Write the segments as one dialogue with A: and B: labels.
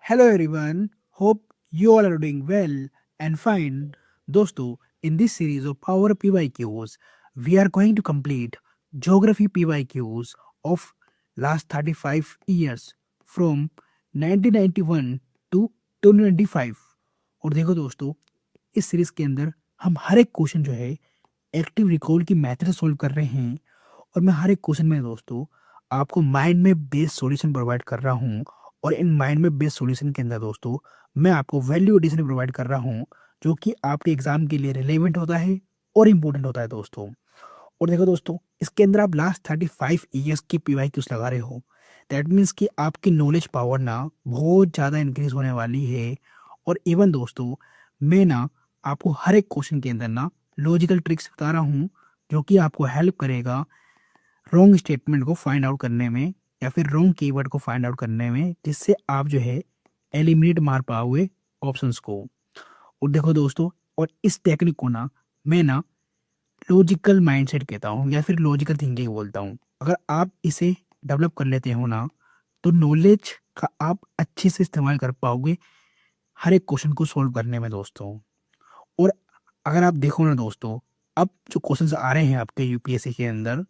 A: Hello everyone, hope you all are doing well and fine. दोस्तों, in this series of Power PYQs, we are going to complete Geography PYQs of last 35 years from 1991 to 2025. और देखो दोस्तों, इस series के अंदर हम हर एक question जो है एक्टिव रिकॉल की मेथड से सोल्व कर रहे हैं और मैं हर एक क्वेश्चन में दोस्तों आपको माइंड में बेस्ड सॉल्यूशन प्रोवाइड कर रहा हूँ और इन माइंड में बेस्ड सॉल्यूशन के अंदर दोस्तों मैं आपको वैल्यू एडिशन प्रोवाइड कर रहा हूँ जो कि आपके एग्जाम के लिए रिलेवेंट होता है और इम्पोर्टेंट होता है दोस्तों। और देखो दोस्तों, इसके अंदर आप लास्ट 35 ईयर्स की PYQs लगा रहे हो। दैट मीन्स कि आपकी नॉलेज पावर ना बहुत ज़्यादा इंक्रीज होने वाली है। और इवन दोस्तों, मैं ना आपको हर एक क्वेश्चन के अंदर ना लॉजिकल ट्रिक्स बता रहा हूँ जो कि आपको हेल्प करेगा रॉन्ग स्टेटमेंट को फाइंड आउट करने में या फिर रॉन्ग कीवर्ड को फाइंड आउट करने में, जिससे आप जो है एलिमिनेट मार पाओगे ऑप्शंस को। और देखो दोस्तों, और इस टेक्निक को ना मैं ना लॉजिकल माइंडसेट कहता हूँ या फिर लॉजिकल थिंकिंग बोलता हूँ। अगर आप इसे डेवलप कर लेते हो ना तो नॉलेज का आप अच्छे से इस्तेमाल कर पाओगे हर एक क्वेश्चन को सॉल्व करने में दोस्तों। और अगर आप देखो ना दोस्तों, अब जो क्वेश्चंस आ रहे हैं आपके यूपीएससी के अंदर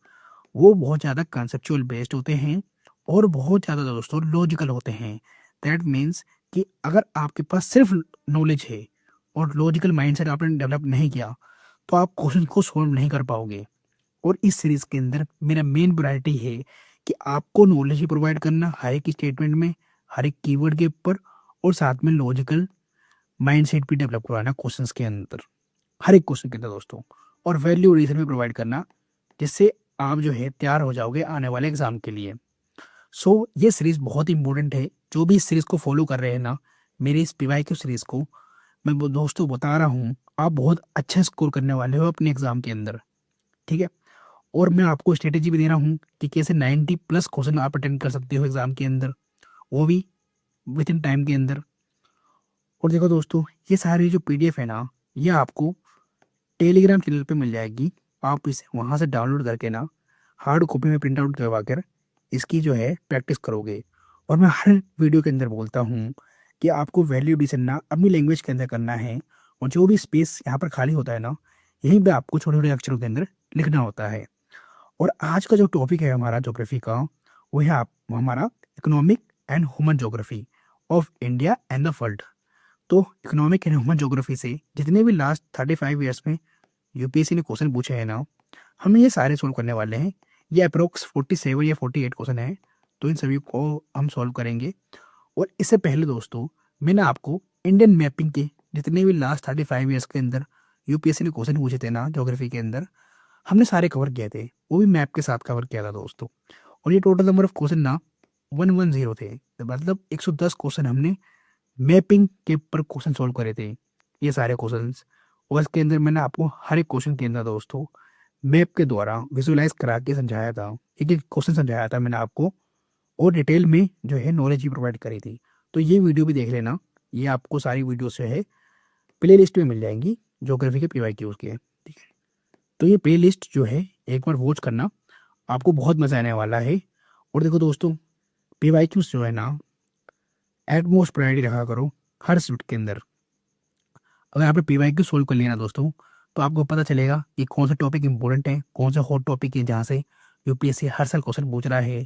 A: वो बहुत ज़्यादा कंसेप्चुअल बेस्ड होते हैं और बहुत ज़्यादा दोस्तों लॉजिकल होते हैं। दैट मीन्स कि अगर आपके पास सिर्फ नॉलेज है और लॉजिकल माइंडसेट आपने डेवलप नहीं किया तो आप क्वेश्चन को सॉल्व नहीं कर पाओगे। और इस सीरीज के अंदर मेरा मेन प्रायोरिटी है कि आपको नॉलेज ही प्रोवाइड करना हर एक स्टेटमेंट में, हर एक कीवर्ड के ऊपर, और साथ में लॉजिकल माइंडसेट भी डेवलप करवाना क्वेश्चंस के अंदर, हर एक क्वेश्चन के अंदर दोस्तों। और वैल्यू एडिशन भी प्रोवाइड करना जिससे आप जो है तैयार हो जाओगे आने वाले एग्जाम के लिए। ये सीरीज बहुत इंपॉर्टेंट है। जो भी इस सीरीज को फॉलो कर रहे हैं ना, मेरी इस PYQ सीरीज को मैं दोस्तों बता रहा हूँ आप बहुत अच्छा स्कोर करने वाले हो अपने एग्जाम के अंदर। ठीक है। और मैं आपको स्ट्रेटेजी भी दे रहा हूँ कि कैसे 90+ क्वेश्चन आप अटेंड कर सकते हो एग्जाम के अंदर, वो भी विद इन टाइम के अंदर। और देखो दोस्तों, ये सारी जो PDF है ना, ये आपको टेलीग्राम चैनल पे मिल जाएगी। आप इसे वहाँ से डाउनलोड करके ना हार्ड कॉपी में प्रिंट आउट करवा कर इसकी जो है प्रैक्टिस करोगे। और मैं हर वीडियो के अंदर बोलता हूँ कि आपको वैल्यू एडिशन ना अपनी लैंग्वेज के अंदर करना है और जो भी स्पेस यहाँ पर खाली होता है ना, यहीं पे आपको छोटे छोटे अक्षरों के अंदर लिखना होता है। और आज का जो टॉपिक है हमारा ज्योग्राफी का, वो है आप हमारा economic and human geography of India and the world. तो इकोनॉमिक एंड ह्यूमन ज्योग्राफी से जितने भी लास्ट 35 ईयर्स में यूपीएससी ने क्वेश्चन पूछे हैं ना, हम ये सारे सोल्व करने वाले हैं। ये अप्रोक्स 47 या 48 क्वेश्चन है, तो इन सभी को हम सॉल्व करेंगे। और इससे पहले दोस्तों, मैंने आपको इंडियन मैपिंग के जितने भी लास्ट 35 ईयर्स के अंदर यूपीएससी ने क्वेश्चन पूछे थे ना ज्योग्राफी के अंदर, हमने सारे कवर किए थे, वो भी मैप के साथ कवर किया था दोस्तों। और ये टोटल नंबर ऑफ क्वेश्चन ना 110 थे, तो मतलब 110 क्वेश्चन हमने मैपिंग के ऊपर क्वेश्चन सॉल्व करे थे, ये सारे क्वेश्चंस। और इसके अंदर मैंने आपको हर एक क्वेश्चन के अंदर दोस्तों मैप के द्वारा विजुलाइज करा के समझाया था, एक एक क्वेश्चन समझाया था मैंने आपको, और डिटेल में जो है नॉलेज भी प्रोवाइड करी थी। तो ये वीडियो भी देख लेना, ये आपको सारी वीडियो जो है प्ले लिस्ट में मिल जाएंगी ज्योग्राफी के PYQs के। ठीक है, तो ये प्ले लिस्ट जो है एक बार वॉच करना, आपको बहुत मज़ा आने वाला है। और देखो दोस्तों, PYQs जो है ना एटमोस्ट प्रायोरिटी रखा करो हर सब्जेक्ट के अंदर। अगर आपने PYQ सोल्व कर लिया ना दोस्तों, तो आपको पता चलेगा कि कौन सा टॉपिक इंपॉर्टेंट है, कौन सा हॉट टॉपिक है जहाँ से यूपीएससी हर साल क्वेश्चन पूछ रहा है,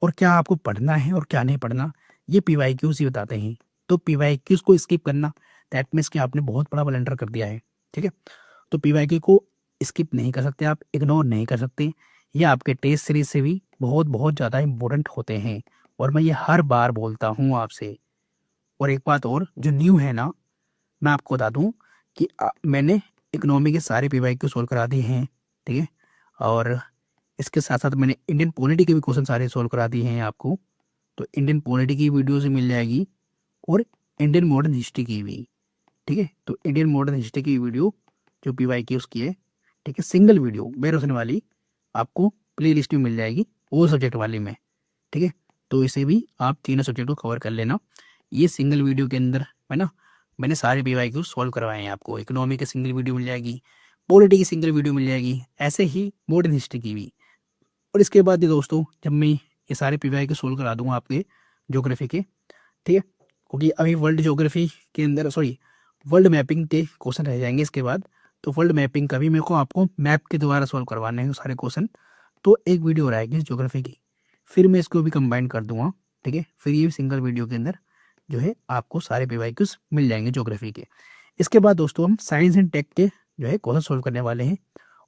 A: और क्या आपको पढ़ना है और क्या नहीं पढ़ना, ये PYQs ही बताते हैं। तो PYQs को स्किप करना दैट मीन्स कि आपने बहुत बड़ा ब्लंडर कर दिया है। ठीक है, तो PYQ को स्किप नहीं कर सकते, आप इग्नोर नहीं कर सकते। ये आपके टेस्ट सीरीज से भी बहुत बहुत ज़्यादा इंपॉर्टेंट होते हैं, और मैं ये हर बार बोलता हूँ आपसे। और एक बात और जो न्यू है ना, मैं आपको बता दूं कि मैंने इकोनॉमी के सारे PYQ सोल्व करा दिए हैं। ठीक है, और इसके साथ साथ मैंने इंडियन पॉलिटी के भी क्वेश्चन सारे सोल्व करा दिए हैं आपको। तो इंडियन पॉलिटी की वीडियो से मिल जाएगी और इंडियन मॉडर्न हिस्ट्री की भी। ठीक है, तो इंडियन मॉडर्न हिस्ट्री की वीडियो जो PYQ की है, ठीक है, सिंगल वीडियो बेरोसन वाली, आपको प्ले लिस्ट में मिल जाएगी वो सब्जेक्ट वाली में। ठीक है, तो इसे भी आप तीनों सब्जेक्ट को कवर कर लेना। ये सिंगल वीडियो के अंदर है ना, मैंने सारे PYQ सॉल्व करवाए हैं आपको। इकोनॉमी की सिंगल वीडियो मिल जाएगी, पॉलिटी की सिंगल वीडियो मिल जाएगी, ऐसे ही मॉडर्न हिस्ट्री की भी। और इसके बाद ये दोस्तों, जब मैं ये सारे PYQ सॉल्व करा दूंगा आपके ज्योग्राफी के, ठीक है, क्योंकि अभी वर्ल्ड ज्योग्राफी के अंदर वर्ल्ड मैपिंग के क्वेश्चन रह जाएंगे इसके बाद। तो वर्ल्ड मैपिंग का भी मेरे को आपको मैप के द्वारा सॉल्व करवाने हैं सारे क्वेश्चन। तो एक वीडियो रहेगी ज्योग्राफी की, फिर मैं इसको भी कंबाइन कर दूंगा, ठीक है। फिर ये सिंगल वीडियो के अंदर जो है आपको सारे पीवाईक्यूज मिल जाएंगे ज्योग्राफी के। इसके बाद दोस्तों हम साइंस एंड टेक के जो है क्वेश्चन सॉल्व करने वाले हैं,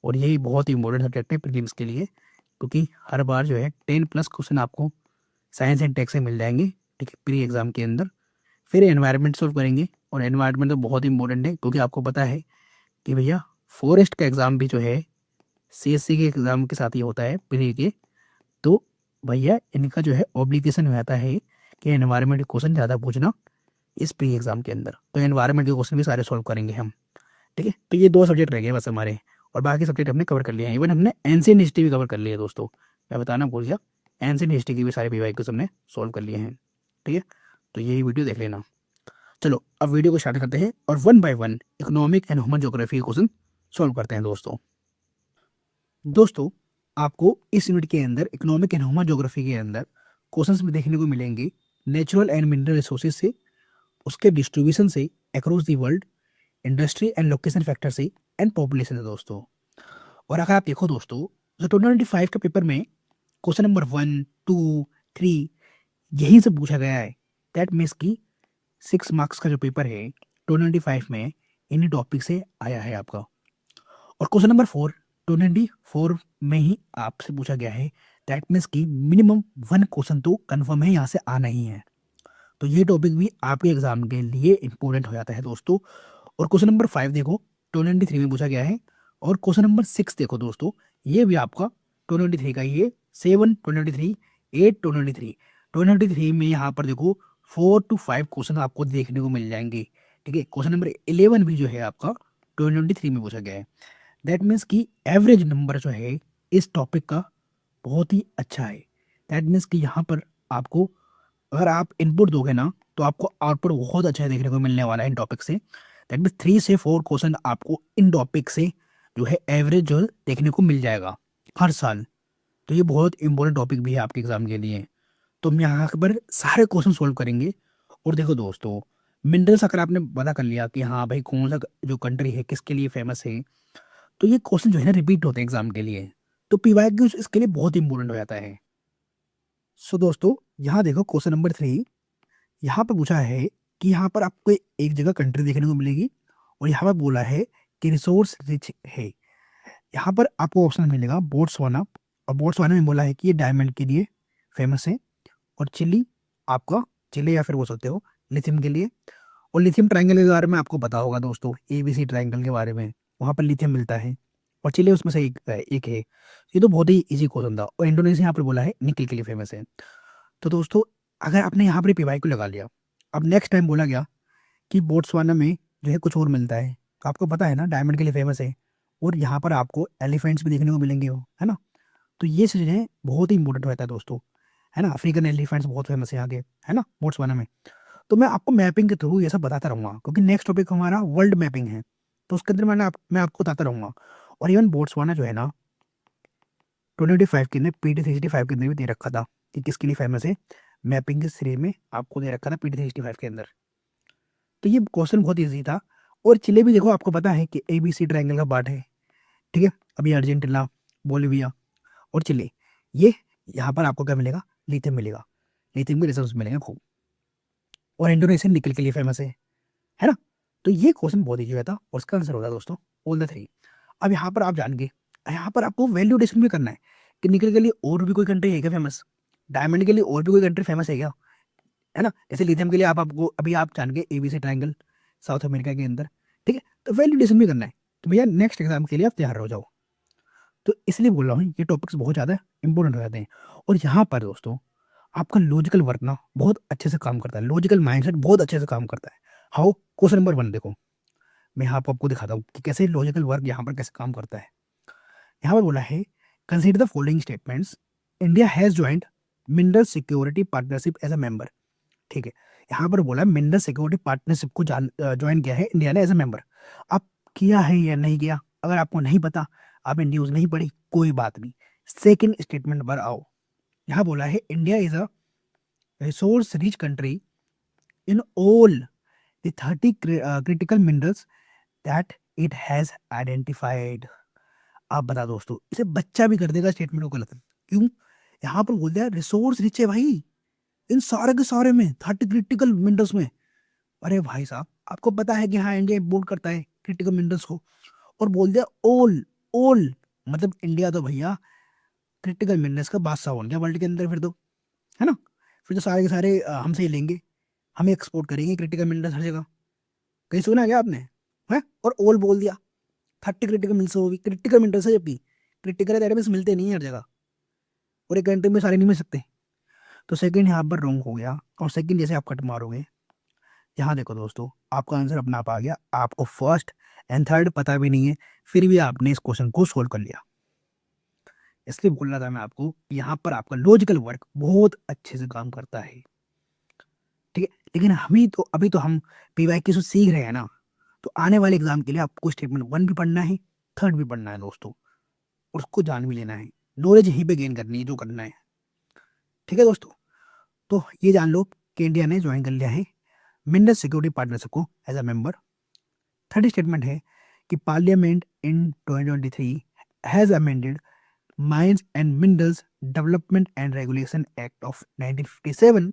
A: और यही बहुत ही इंपॉर्टेंट सब्जेक्ट है प्रीलिम्स के लिए, क्योंकि हर बार जो है 10+ क्वेश्चन आपको साइंस एंड टेक से मिल जाएंगे, ठीक है, प्री एग्जाम के अंदर। फिर एनवायरनमेंट सॉल्व करेंगे, और एनवायरनमेंट तो बहुत इंपॉर्टेंट है, क्योंकि आपको पता है कि भैया फॉरेस्ट का एग्ज़ाम भी जो है सीएससी के एग्ज़ाम के साथ ही होता है प्री के। तो भैया इनका जो है ऑब्लिगेशन हो जाता है कि एनवायरनमेंट के क्वेश्चन ज़्यादा पूछना इस प्री एग्जाम के अंदर। तो एनवायरनमेंट के क्वेश्चन भी सारे सॉल्व करेंगे हम, ठीक है। तो ये 2 सब्जेक्ट रह गए बस हमारे, और बाकी सब्जेक्ट हमने कवर कर लिए हैं। इवन हमने एंशिएंट हिस्ट्री भी कवर कर लिया है दोस्तों, मैं बताना भूल गया। एंशिएंट हिस्ट्री की भी सारे पीवाईक्यूज हमने सॉल्व कर लिए हैं, ठीक है। तो यही वीडियो देख लेना। चलो अब वीडियो को स्टार्ट करते हैं, और one by one economic and human geography के क्वेश्चन सॉल्व करते हैं दोस्तों आपको इस यूनिट के अंदर इकोनॉमिक एंड ह्यूमन ज्योग्राफी के अंदर क्वेश्चंस भी देखने को मिलेंगे नेचुरल एंड मिनरल रिसोर्सेज से, उसके डिस्ट्रीब्यूशन से across the world, industry and location factor से, एंड पॉपुलेशन है दोस्तों। और अगर आप देखो दोस्तों, जो 2025 के पेपर में क्वेश्चन नंबर 1, 2, 3 यहीं से पूछा गया है। दैट मीन्स की 6 मार्क्स का जो पेपर है 2025 में इन्हीं टॉपिक से आया है आपका। और क्वेश्चन नंबर 4 2024 में ही आपसे पूछा गया है। दैट मीन्स की मिनिमम 1 क्वेश्चन तो कन्फर्म है यहाँ से आना ही है। तो ये टॉपिक भी आपके एग्जाम के लिए इंपॉर्टेंट हो जाता है दोस्तों। और क्वेश्चन नंबर 5 देखो 2023 में पूछा गया है। और क्वेश्चन नंबर 6 देखो दोस्तों, ये भी आपका 2023 का ही है। 7 2023, 8 2023, 2023 में यहाँ पर देखो 4 to 5 क्वेश्चन आपको देखने को मिल जाएंगे, ठीक है। क्वेश्चन नंबर 11 भी जो है आपका 2023 में पूछा गया है। दैट मीन्स कि एवरेज नंबर जो है इस टॉपिक का बहुत ही अच्छा है। दैट मीन्स कि यहाँ पर आपको अगर आप इनपुट दोगे ना, तो आपको आउटपुट बहुत अच्छा देखने को मिलने वाला है इन टॉपिक से। दैट मीन्स 3 से 4 क्वेश्चन आपको इन टॉपिक से जो है एवरेज जो देखने को मिल जाएगा हर साल। तो ये बहुत इंपॉर्टेंट टॉपिक भी है आपके एग्जाम के लिए। तो हम यहाँ पर सारे क्वेश्चन सोल्व करेंगे। और देखो दोस्तों, मिनरल्स अगर आपने पता कर लिया कि हाँ भाई कौन सा जो कंट्री है किसके लिए फेमस है, तो ये क्वेश्चन जो है ना रिपीट होते हैं एग्जाम के लिए। तो पीवाईक्यूज इसके लिए बहुत इंपॉर्टेंट हो जाता है। सो दोस्तों यहाँ देखो क्वेश्चन नंबर 3, यहाँ पर पूछा है कि यहाँ पर आपको एक जगह कंट्री देखने को मिलेगी, और यहाँ पर बोला है कि रिसोर्स रिच है। यहाँ पर आपको ऑप्शन मिलेगा बोट्सवाना, और बोट्सवाना में बोला है कि ये डायमंड के लिए फेमस है। और चिली आपका, चिली या फिर बोल सकते हो लिथियम के लिए। और लिथियम ट्रायंगल के बारे में आपको पता होगा दोस्तों, ABC ट्रायंगल के बारे में, वहाँ पर लिथियम मिलता है, और चिली उसमें से एक है। ये तो बहुत ही इजी क्वेश्चन था। और इंडोनेशिया यहाँ पर बोला है निकल के लिए फेमस है। तो दोस्तों अगर आपने यहाँ पर पीवाई को लगा लिया, अब नेक्स्ट टाइम बोला गया कि बोट्सवाना में जो है कुछ और मिलता है, तो आपको पता है ना डायमंड के लिए फेमस है, और यहाँ पर आपको एलिफेंट्स भी देखने को मिलेंगे वो, है ना। तो ये चीज़ें बहुत ही इंपॉर्टेंट रहता है दोस्तों, है ना। अफ्रीकन एलिफेंट्स बहुत फेमस है आगे, है ना, बोट्सवाना में। तो मैं आपको मैपिंग के थ्रू ये सब बताता रहूँगा, क्योंकि नेक्स्ट टॉपिक हमारा वर्ल्ड मैपिंग है। तो उसके अंदर मैं आपको बताता रहूँगा। और इवन बोट्सवाना जो है ना 2025 के अंदर PT 365 के अंदर भी दे रखा था कि किसके लिए फेमस है। मैपिंग के सीरीज में आपको दे रखा था PT 365 के अंदर। तो ये क्वेश्चन बहुत ईजी था। और चिले भी देखो आपको पता है कि ABC ट्रायंगल का पार्ट है, ठीक है। अभी अर्जेंटीना, बोलिविया और चिले, ये यहाँ पर आपको क्या मिलेगा, लिथियम मिलेगा, लिथियम के रिसोर्स मिलेंगे खूब। और इंडोनेशियन निकल के लिए फेमस है ना। तो ये क्वेश्चन बहुत ईजी था, और इसका आंसर होगा दोस्तों ऑल द 3। अब यहाँ पर आप जान गए, यहाँ पर आपको वैल्यूडेशन भी करना है कि निकल के लिए और भी कोई कंट्री है क्या फेमस, डायमंड के लिए और भी कोई कंट्री फेमस है क्या, है ना। जैसे लिथियम के लिए आपको अभी आप जान गए ABC ट्रायंगल साउथ अमेरिका के अंदर, ठीक है। तो वैल्यूडेशन भी करना है, तो भैया नेक्स्ट एग्जाम के लिए आप तैयार हो जाओ। तो इसलिए बोल रहा हूँ ये टॉपिक्स बहुत ज़्यादा इंपॉर्टेंट हो जाते हैं। और यहाँ पर दोस्तों आपका लॉजिकल वर्क ना बहुत अच्छे से काम करता है, लॉजिकल माइंडसेट बहुत अच्छे से काम करता है। हाउ, क्वेश्चन नंबर 1 देखो, मैं यहाँ पर आपको दिखाता हूँ कि कैसे लॉजिकल वर्क यहाँ पर कैसे काम करता है। यहाँ पर बोला है consider the following statements, India has joint mineral security partnership as a member, ठीक है। यहाँ पर बोला मिनरल सिक्योरिटी पार्टनरशिप को ज्वाइन किया है इंडिया ने एज अ मेंबर। अब किया है या नहीं किया, अगर आपको नहीं पता, आपने न्यूज़ नहीं पढ़ी, कोई बात नहीं, सेकंड स्टेटमेंट पर आओ। यहाँ बोला है India is a resource rich country in all the 30 critical minerals that it has identified. आप बता दोस्तों, इसे बच्चा भी कर देगा स्टेटमेंट को गलत। क्यों? यहाँ पर बोल दिया रिसोर्स रिच है भाई, इन सारे के सारे में 30 क्रिटिकल मिनरल्स में। अरे भाई साहब, आपको पता है कि हाँ इंडिया इम्पोर्ट करता है क्रिटिकल मिनरल्स को, और बोल दिया ऑल। ऑल मतलब इंडिया तो भैया क्रिटिकल मिनरल्स का बादशाह बन गया वर्ल्ड के अंदर फिर तो, है ना। फिर तो सारे के सारे हमसे ही लेंगे, हम एक्सपोर्ट करेंगे क्रिटिकल मिनरल्स हर जगह। कहीं सुना है क्या आपने? है, और ऑल बोल दिया। 30 क्रिटिकल मिनरल्स, वो भी क्रिटिकल मिनरल्स है, जबकि क्रिटिकल है मिलते नहीं है हर जगह, और एक कंट्री में सारे नहीं मिल सकते। तो सेकंड यहाँ पर रॉन्ग हो गया, और सेकंड जैसे आप कट मारोगे, यहाँ देखो दोस्तों, आपका आंसर अपना आप आ गया। आपको फर्स्ट एंड थर्ड पता भी नहीं है, फिर भी आपने इस क्वेश्चन को सोल्व कर लिया। इसलिए बोल रहा था मैं आपको, यहाँ पर आपका लॉजिकल वर्क बहुत अच्छे से काम करता है। ठीक है, लेकिन अभी तो हम पीवाई की सीख रहे हैं ना, तो आने वाले एग्जाम के लिए आपको स्टेटमेंट वन भी पढ़ना है, थर्ड भी पढ़ना है दोस्तों, उसको जान भी लेना है, नॉलेज यहीं पे गेन करनी है जो करना है। ठीक है दोस्तों, तो ये जान लो कि इंडिया ने ज्वाइन कर लिया है मिनरल सिक्योरिटी पार्टनरशिप को as a member. Third statement है कि parliament in 2023 has amended mines and minerals development and regulation act of 1957,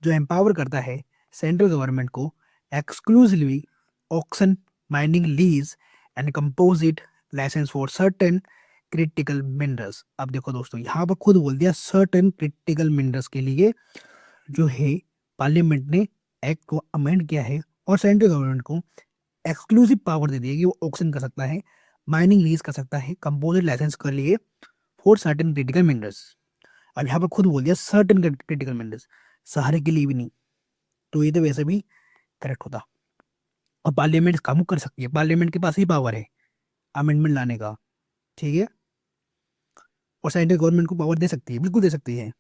A: जो एम्पावर करता है सेंट्रल गवर्नमेंट को exclusively auction, mining lease and composite licence for certain critical minerals. अब देखो दोस्तों, यहाँ पर खुद बोल दिया सर्टेन क्रिटिकल मिनरल्स के लिए जो है पार्लियामेंट ने एक्ट को अमेंड किया है, और सेंट्रल गवर्नमेंट को एक्सक्लूसिव पावर दे दी है कि वो ऑक्शन कर सकता है, माइनिंग लीज कर सकता है, कंपोजिट लाइसेंस कर लिए फॉर सर्टेन क्रिटिकल मिनरल्स। अब यहाँ पर खुद बोल दिया सर्टेन क्रिटिकल मिनरल्स, सारे के लिए भी नहीं, तो ये तो वैसे भी करेक्ट होता। और पार्लियामेंट काम कर सकती है, पार्लियामेंट के पास ही पावर है अमेंडमेंट लाने का। ठीक है, और सेंट्रल गवर्नमेंट को पावर दे सकती है, बिल्कुल दे सकती है।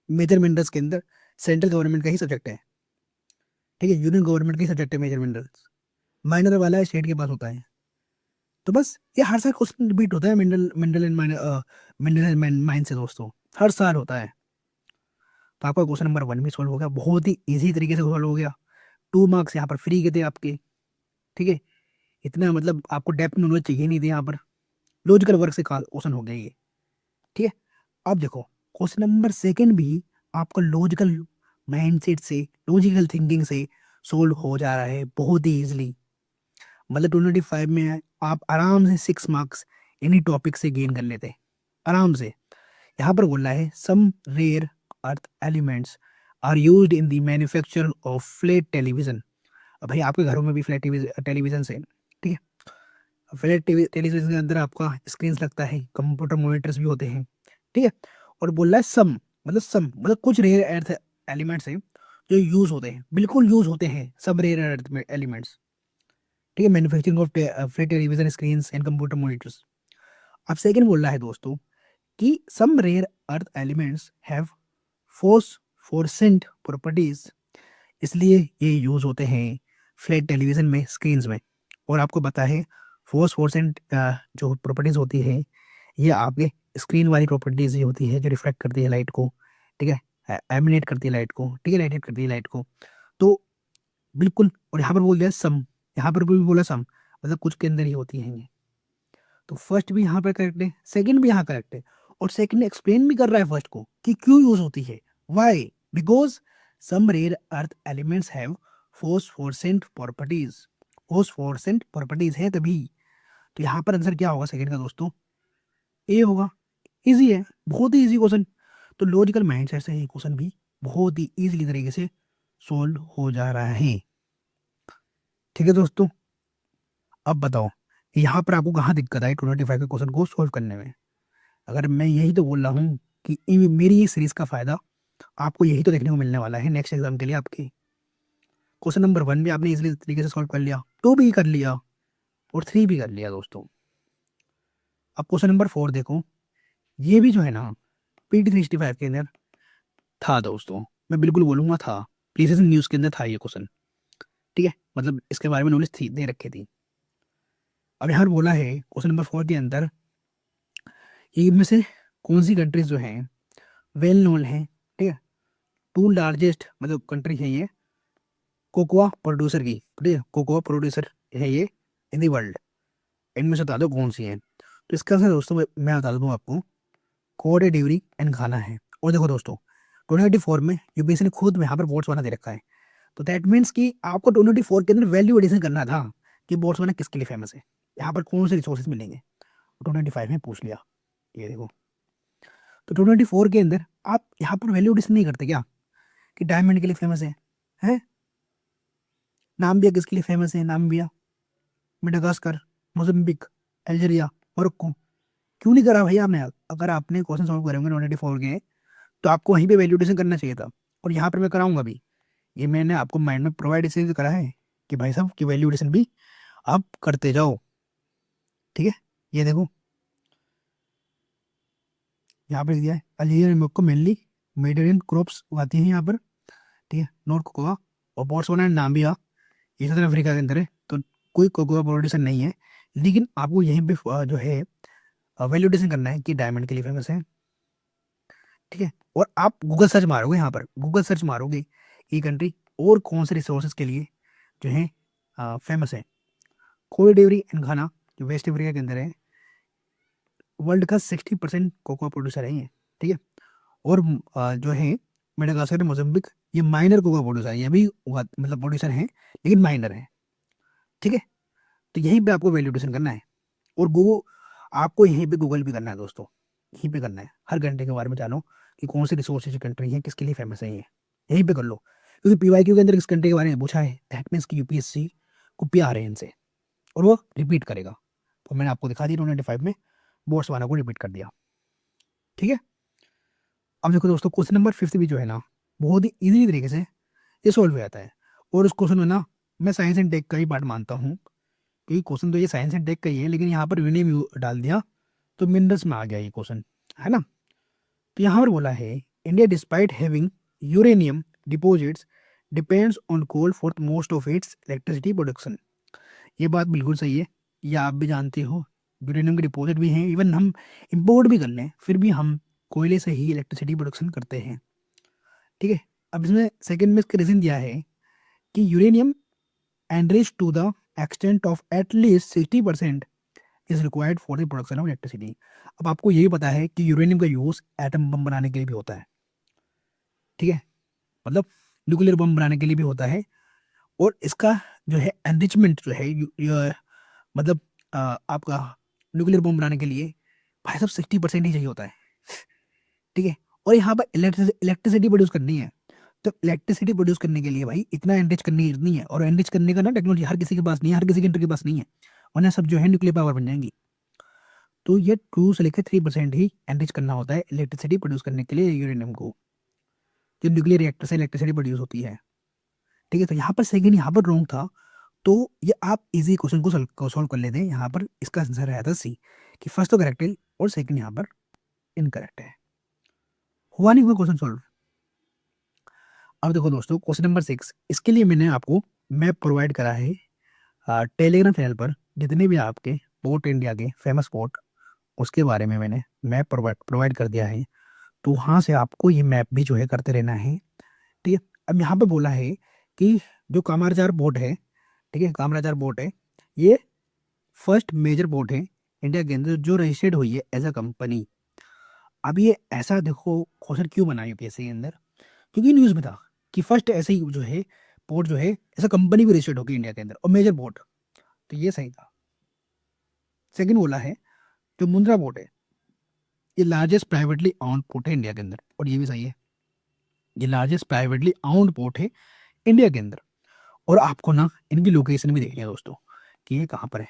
A: मेजर मिनरल्स के अंदर सेंट्रल गवर्नमेंट का ही सब्जेक्ट है। ठीक है, यूनियन गवर्नमेंट का ही सब्जेक्ट है मेजर मिनरल्स, माइनर वाला स्टेट के पास होता है। तो बस ये हर साल क्वेश्चन रिपीट होता है mineral mineral and mineral and mine से दोस्तों, हर साल होता है। तो आपका क्वेश्चन नंबर वन भी सॉल्व हो गया, बहुत ही इजी तरीके से सॉल्व हो गया। 2 मार्क्स यहाँ पर फ्री के थे आपके। ठीक है, इतना मतलब आपको डेप्थ में नॉलेज चाहिए नहीं थे यहाँ पर, लॉजिकल वर्क से क्वेश्चन हो गया ये। ठीक है, अब देखो क्वेश्चन नंबर सेकंड भी आपका लॉजिकल माइंडसेट से, लॉजिकल थिंकिंग से सोल्व हो जा रहा है बहुत ही इजीली। मतलब 295 में आप आराम से 6 मार्क्स इन्हीं टॉपिक से गेन कर लेते आराम से। यहाँ पर बोल रहा है some rare earth elements are used in the manufacture of flat television. अब भाई आपके घरों में भी फ्लैट टेलीविजन है। ठीक है, फ्लैट टेलीविजन के अंदर आपका स्क्रीन लगता है, कंप्यूटर मॉनिटर्स भी होते हैं। ठीक है, और बोल रहा है सम मतलब कुछ रेयर अर्थ एलिमेंट्स हैं जो यूज होते हैं, बिल्कुल यूज होते हैं सब रेयर अर्थ एलिमेंट्स। ठीक है, manufacturing of flat television screen and computer monitors. अब सेकंड बोल रहा है दोस्तों कि some rare earth elements have phosphorescent properties, इसलिए ये यूज होते हैं फ्लैट टेलीविजन में, स्क्रीन्स में। और आपको पता है फोस्फोरेसेंट जो प्रॉपर्टीज होती है, ये आपके स्क्रीन वाली प्रॉपर्टीज ही होती है जो रिफ्लेक्ट करती है लाइट को। ठीक है, एमिनेट करती है लाइट को, ठीक है, रेडिएट करती है लाइट को। तो बिल्कुल, और यहाँ पर बोल दिया सम, यहाँ पर भी बोला सम, मतलब कुछ के अंदर ही होती हैं ये। तो फर्स्ट भी यहाँ पर करेक्ट है, सेकंड भी यहाँ करेक्ट है, और सेकंड एक्सप्लेन भी कर रहा है फर्स्ट को कि क्यों यूज होती है। Why? Because some rare earth elements have phosphorescent properties, phosphorescent properties है तभी। तो यहाँ पर आंसर क्या होगा सेकंड का दोस्तों? ए होगा। इजी है, बहुत ही इजी क्वेश्चन। तो लॉजिकल माइंडसेट से ये क्वेश्चन भी बहुत ही इजीली तरीके से सोल्व हो जा रहा है। ठीक है दोस्तों, अब बताओ यहाँ पर आपको कहाँ दिक्कत आई 295 के क्वेश्चन को सोल्व करने में? अगर मैं यही तो बोल रहा हूँ कि मेरी ये सीरीज का फायदा आपको यही तो देखने को मिलने वाला है नेक्स्ट एग्जाम के लिए आपके। क्वेश्चन नंबर वन भी आपने इजीली तरीके से सॉल्व कर लिया, टू भी कर लिया, और थ्री भी कर लिया दोस्तों। अब क्वेश्चन नंबर फोर देखो, ये भी जो है ना PT 365 के अंदर था दोस्तों, मैं बिल्कुल बोलूंगा था, प्रीसीजन न्यूज के अंदर था ये क्वेश्चन। ठीक है, मतलब इसके बारे में नॉलेज थी, दे रखी थी। अब यहाँ बोला है क्वेश्चन नंबर फोर के अंदर, इनमें से कौन सी कंट्रीज जो हैं वेल नोन है, ठीक है, टू लार्जेस्ट मतलब कंट्री है ये कोकोआ प्रोड्यूसर की, ठीक है, कोकोआ प्रोड्यूसर है ये इन दी वर्ल्ड, इनमें से बता दो कौन सी है। तो इसका आंसर दोस्तों मैं बता दूँ आपको, कोड डिवरी एंड घाना है। और देखो दोस्तों 2024 में यूपीएससी ने खुद में यहाँ पर बोट्सवाना दे रखा है, तो दैट मीन्स कि आपको 2024 के अंदर वैल्यू एडिशन करना था कि बोट्सवाना किसके लिए फेमस है, यहाँ पर कौन से रिसोर्सेज मिलेंगे। 2025 में पूछ लिया, ये देखो। तो 2024 के अंदर आप यहाँ पर वैल्यू एडिशन नहीं करते क्या, कि डायमंड के लिए फेमस है, हैं? नाम्बिया किसके लिए फेमस है, Namibia, Madagascar, Mozambique, Algeria, Morocco, क्यों नहीं करा भाई आपने? अगर आपने क्वेश्चन सॉल्व करे होंगे 2024 के, तो आपको वहीं पे वैल्यूडेशन करना चाहिए था, और यहाँ पर मैं कराऊंगा भी। ये मैंने आपको माइंड में प्रोवाइड इसलिए करा है कि भाई साहब की वैल्यूडेशन भी आप करते जाओ, ठीक है। ये देखो यहाँ पर दिया है, Algeria and Morocco mainly Mediterranean crops उगाती हैं यहाँ पर, ठीक है, नॉर्थ कोकोआ, और बोट्सवाना एंड नाम्बिया ये साउथ अफ्रीका के अंदर है, तो कोई कोकोआ प्रोड्यूसर नहीं है। लेकिन आपको यहीं पे जो है वैल्यूडेशन करना है कि डायमंड के लिए फेमस है, ठीक है। और आप गूगल सर्च मारोगे, यहाँ पर गूगल सर्च मारोगे ये कंट्री और कौन से रिसोर्सेज के लिए जो है फेमस है। कोई डेवरी एंड घाना जो वेस्ट अफ्रीका के अंदर है, वर्ल्ड का 60% कोकोआ प्रोड्यूसर है ये, ठीक है। और जो है मेडागास्कर, मोजाम्बिक, ये माइनर कोकोआ प्रोड्यूसर है, ये भी मतलब प्रोड्यूसर हैं लेकिन माइनर है, ठीक है। तो यहीं पे आपको वैल्यूडेशन करना है, और गूगल आपको यहीं पे गूगल भी करना है दोस्तों, यहीं पे करना है, हर घंटे के बारे में जानो कि कौन सी रिसोर्सेज कंट्री है, किसके लिए फेमस है, ये यहीं पे कर लो। क्योंकि पीवाईक्यू के अंदर इस कंट्री के बारे में पूछा है, दैट मीन्स की यूपीएससी को प्यार है इनसे, और वो रिपीट करेगा। तो मैंने आपको दिखा दी 2025 में बोट्सवाना को रिपीट कर दिया, ठीक है। अब देखो दोस्तों क्वेश्चन नंबर 5 भी जो है ना, बहुत ही इजी तरीके से ये सॉल्व हो जाता है। और उस क्वेश्चन में ना मैं साइंस एंड टेक का ही पार्ट मानता हूँ, क्योंकि क्वेश्चन तो ये साइंस एंड टेक का ही है, लेकिन यहाँ पर यूनियन डाल दिया तो मिनरल्स में आ गया ये क्वेश्चन, है ना। तो यहाँ पर बोला है, India despite having uranium deposits depends on coal for most of its electricity production. ये बात बिल्कुल सही है, ये आप भी जानते हो, यूरेनियम के डिपॉजिट भी हैं, इवन हम इंपोर्ट भी कर लें फिर भी हम कोयले से ही इलेक्ट्रिसिटी प्रोडक्शन करते हैं, ठीक है। अब इसमें सेकंड में इसका रीजन दिया है कि uranium enriched to the extent of at least 60% is required for the production of electricity. अब आपको ये भी पता है कि यूरेनियम का यूज एटम बम बनाने के लिए भी होता है, ठीक है, मतलब न्यूक्लियर बम बनाने के लिए भी होता है। और इसका जो है एनरिचमेंट जो है मतलब आपका न्यूक्लियर बम बनाने के लिए भाई साहब 60% ही चाहिए होता है, ठीक है। और यहाँ पर इलेक्ट्रिसिटी प्रोड्यूस करनी है, तो इलेक्ट्रिसिटी प्रोड्यूस करने के लिए भाई इतना एनरिच करनी नहीं है, और एनरिच करने का ना टेक्नोलॉजी हर किसी के पास नहीं है, हर किसी कंट्री के पास नहीं है, वरना सब जो है न्यूक्लियर पावर बन जाएंगी। तो ये 2 से लेकर 3% ही एनरिच करना होता है इलेक्ट्रिसिटी प्रोड्यूस करने के लिए यूरेनियम को, जो न्यूक्लियर रिएक्टर से इलेक्ट्रिसिटी प्रोड्यूस होती है, ठीक है। तो यहाँ पर सेकंड यहाँ पर रॉन्ग था, तो ये आप इजी क्वेश्चन को सॉल्व कर लेते हैं। यहाँ पर इसका आंसर आया था सी, कि फर्स्ट तो करेक्ट है और सेकंड यहाँ पर इनकरेक्ट है। हुआ नहीं हुआ क्वेश्चन सॉल्व। अब देखो दोस्तों क्वेश्चन नंबर 6, इसके लिए मैंने आपको मैप प्रोवाइड करा है टेलीग्राम चैनल पर, जितने भी आपके पोर्ट इंडिया के फेमस पोर्ट उसके बारे में मैंने मैप प्रोवाइड कर दिया है। तो वहाँ से आपको ये मैप भी जो है करते रहना है, ठीक है। अब यहाँ पे बोला है कि जो कामारचार बोट है, ठीक है, कामराजार बोट है, ये फर्स्ट मेजर बोट है इंडिया के अंदर जो रजिस्टर्ड हुई है एज अ कंपनी। अब ये ऐसा देखो क्वेश्चन क्यों बना यूपीएससी के अंदर, क्योंकि न्यूज़ में था कि फर्स्ट ऐसे ही जो है पोर्ट जो है ऐसा कंपनी भी रजिस्टर्ड होगी इंडिया के अंदर और मेजर पोर्ट, तो ये सही था। सेकंड बोला है जो मुंद्रा पोर्ट है ये लार्जेस्ट प्राइवेटली ऑन्ड पोर्ट है इंडिया के अंदर, और ये भी सही है, ये लार्जेस्ट प्राइवेटली ऑन्ड पोर्ट है इंडिया के अंदर। और आपको ना इनकी लोकेशन भी देखनी है दोस्तों कि ये कहाँ पर है,